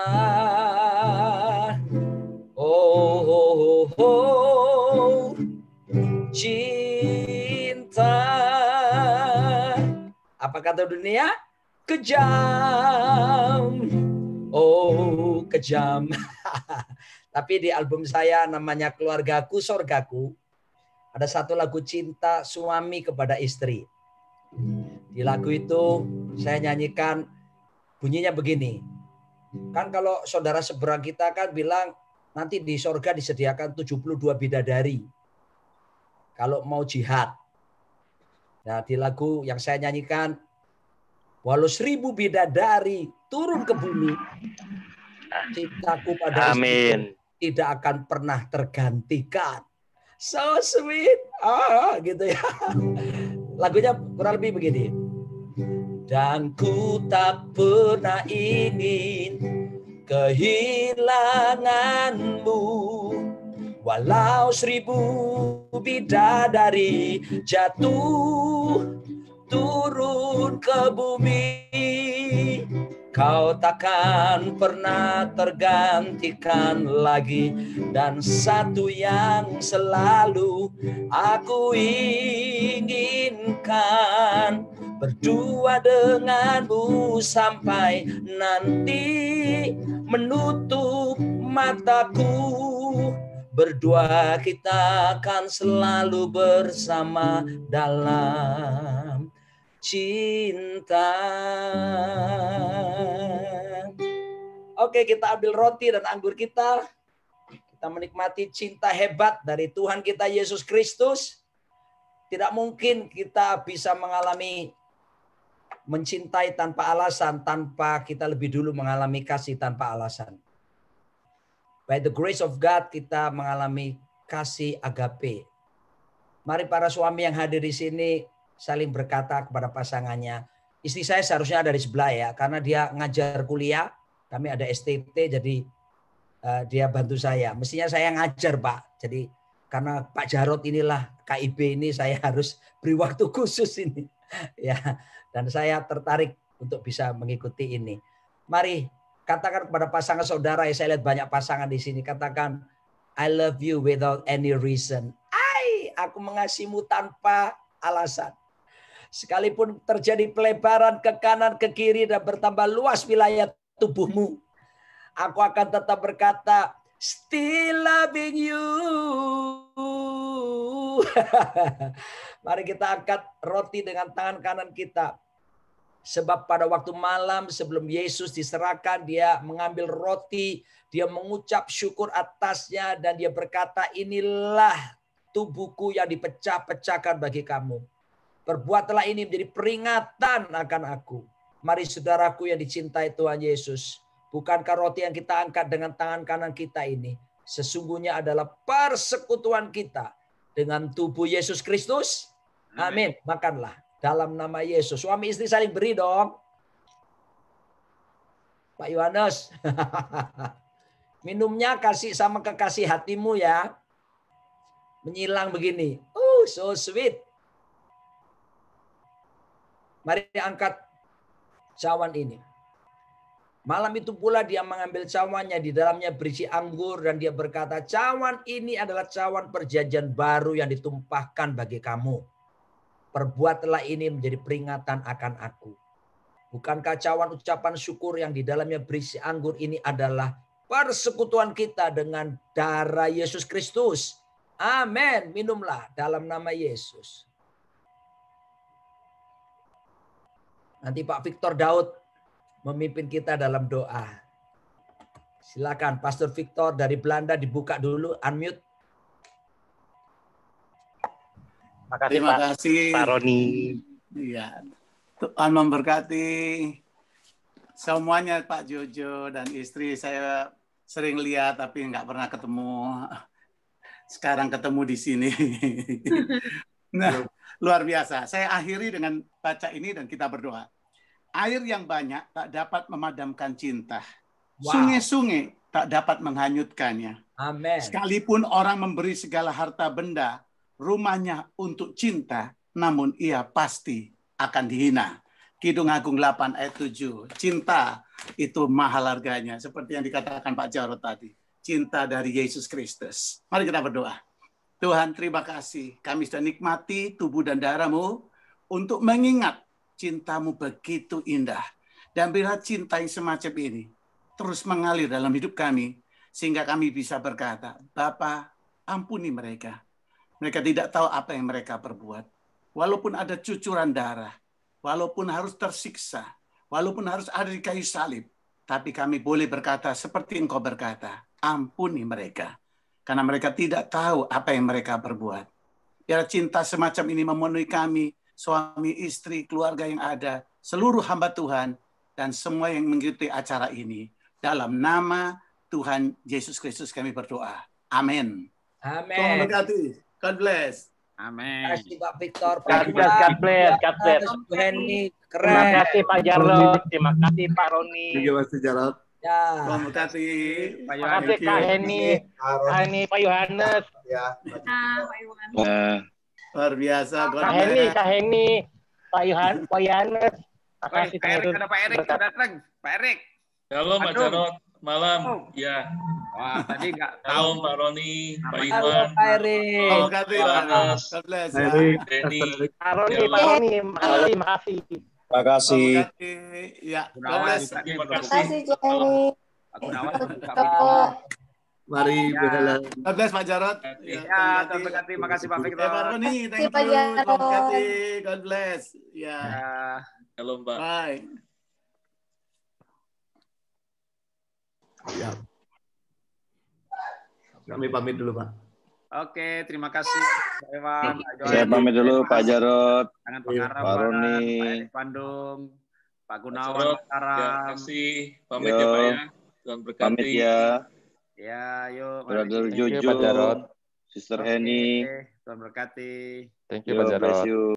oh, oh, oh, cinta. Apa kata dunia? Kejam. Oh, kejam. Tapi di album saya namanya Keluargaku Sorgaku, ada satu lagu cinta suami kepada istri. Di lagu itu saya nyanyikan bunyinya begini. Kan kalau saudara seberang kita kan bilang nanti di sorga disediakan 72 bidadari. Kalau mau jihad. Nah, di lagu yang saya nyanyikan, walau 1000 bidadari turun ke bumi, cintaku pada istri tidak akan pernah tergantikan. So sweet. Gitu ya. Lagunya kurang lebih begini. Dan ku tak pernah ingin kehilanganmu, walau 1000 bidadari jatuh turun ke bumi, kau takkan pernah tergantikan lagi. Dan satu yang selalu aku inginkan, berdua denganmu sampai nanti menutup mataku. Berdua kita akan selalu bersama dalam cinta. Oke, kita ambil roti dan anggur kita. Kita menikmati cinta hebat dari Tuhan kita Yesus Kristus. Tidak mungkin kita bisa mengalami mencintai tanpa alasan, tanpa kita lebih dulu mengalami kasih tanpa alasan. By the grace of God kita mengalami kasih agape. Mari para suami yang hadir di sini saling berkata kepada pasangannya. Istri saya seharusnya ada di sebelah ya, karena dia ngajar kuliah. Kami ada STT, jadi dia bantu saya. Mestinya saya ngajar, Pak. Jadi karena Pak Jarot inilah KIB ini, saya harus beri waktu khusus ini. Ya, dan saya tertarik untuk bisa mengikuti ini. Mari katakan kepada pasangan saudara, ya saya lihat banyak pasangan di sini. Katakan, I love you without any reason. Aku mengasihimu tanpa alasan. Sekalipun terjadi pelebaran ke kanan, ke kiri, dan bertambah luas wilayah tubuhmu, aku akan tetap berkata, still loving you. Mari kita angkat roti dengan tangan kanan kita. Sebab pada waktu malam sebelum Yesus diserahkan, dia mengambil roti, dia mengucap syukur atasnya, dan dia berkata, inilah tubuhku yang dipecah-pecahkan bagi kamu. Perbuatlah ini menjadi peringatan akan aku. Mari saudaraku yang dicintai Tuhan Yesus, bukankah roti yang kita angkat dengan tangan kanan kita ini sesungguhnya adalah persekutuan kita dengan tubuh Yesus Kristus? Amin. Makanlah dalam nama Yesus. Suami istri saling beri dong. Pak Yohanes. Minumnya kasih sama kekasih hatimu ya. Menyilang begini. So sweet. Mari angkat cawan ini. Malam itu pula dia mengambil cawannya, di dalamnya berisi anggur, dan dia berkata, cawan ini adalah cawan perjanjian baru yang ditumpahkan bagi kamu. Perbuatlah ini menjadi peringatan akan aku. Bukankah cawan ucapan syukur yang di dalamnya berisi anggur ini adalah persekutuan kita dengan darah Yesus Kristus. Amin. Minumlah dalam nama Yesus. Nanti Pak Victor Daud memimpin kita dalam doa. Silakan Pastor Victor dari Belanda dibuka dulu, unmute. Terima kasih Pak Roni. Iya. Tuhan memberkati semuanya, Pak Jojo dan istri. Saya sering lihat tapi nggak pernah ketemu. Sekarang ketemu di sini. Nah, luar biasa. Saya akhiri dengan baca ini dan kita berdoa. Air yang banyak tak dapat memadamkan cinta. Wow. Sungai-sungai tak dapat menghanyutkannya. Amin. Sekalipun orang memberi segala harta benda, rumahnya untuk cinta, namun ia pasti akan dihina. Kidung Agung 8 ayat 7. Cinta itu mahal harganya. Seperti yang dikatakan Pak Jarod tadi. Cinta dari Yesus Kristus. Mari kita berdoa. Tuhan, terima kasih. Kami sudah nikmati tubuh dan darah-Mu untuk mengingat cinta-Mu begitu indah. Dan bila cinta yang semacam ini terus mengalir dalam hidup kami, sehingga kami bisa berkata, Bapa, ampuni mereka. Mereka tidak tahu apa yang mereka perbuat. Walaupun ada cucuran darah, walaupun harus tersiksa, walaupun harus ada di kayu salib, tapi kami boleh berkata seperti Engkau berkata, ampuni mereka. Karena mereka tidak tahu apa yang mereka perbuat. Biar cinta semacam ini memenuhi kami, suami, istri, keluarga yang ada, seluruh hamba Tuhan, dan semua yang mengikuti acara ini. Dalam nama Tuhan Yesus Kristus kami berdoa. Amin. Amin. Tuhan memberkati. God bless. Amin. Terima kasih Pak Victor. God bless, God bless, God bless. Bu Henny, Terima keren. kasih Pak Jarod, terima kasih Pak Roni. Terima kasih Jarod. Ya. Tuhan memberkati. Pak Terima kasih Kak Henny, Pak Yohanes, Ya. Luar biasa. God Kak Henny, bless. Kak Henny, Pak Yohanes. Terima Pak kasih Erik, ada Pak Erik sudah datang. Pak Erik. Halo Pak Aduh. Jarod, malam. Oh. Ya, Wah, tadi nggak halo tahu. Pak Roni, Pak Halo Iwan, Pak Erik. Tuhan memberkati. Yohanes, God bless. Ya. Erik, Denny. Pak Roni, Pak Roni, terima kasih. Terima kasih. Tuhan memberkati. Ya. God Gunawan bless. juga nih, Terima belum. kasih. Pak Gunawan belum buka video. mari Bu Helen. God bless Pak Jarod. Ya, Tuhan berkati. Terima kasih Pak Victor. Pak Roni, thank you. Pak Jarod. Tuhan memberkati. God bless. Ya. Ya. Halo Mbak. Bye. Ya. Kami pamit dulu, Pak. Oke, terima kasih Pak Iwan, Pak Johan. Saya pamit dulu Pak Jarod. Jangan pengarap Pak Roni. Pak Erik Bandung, Pak Gunawan Jarod, Mataram. terima kasih. Pamit Yo. ya Pak ya. Tuhan berkati. Pamit ya. Ya, yuk. Brother mari. Jojo, Sister Oke, Henny. Tuhan berkati. Yo, bless you.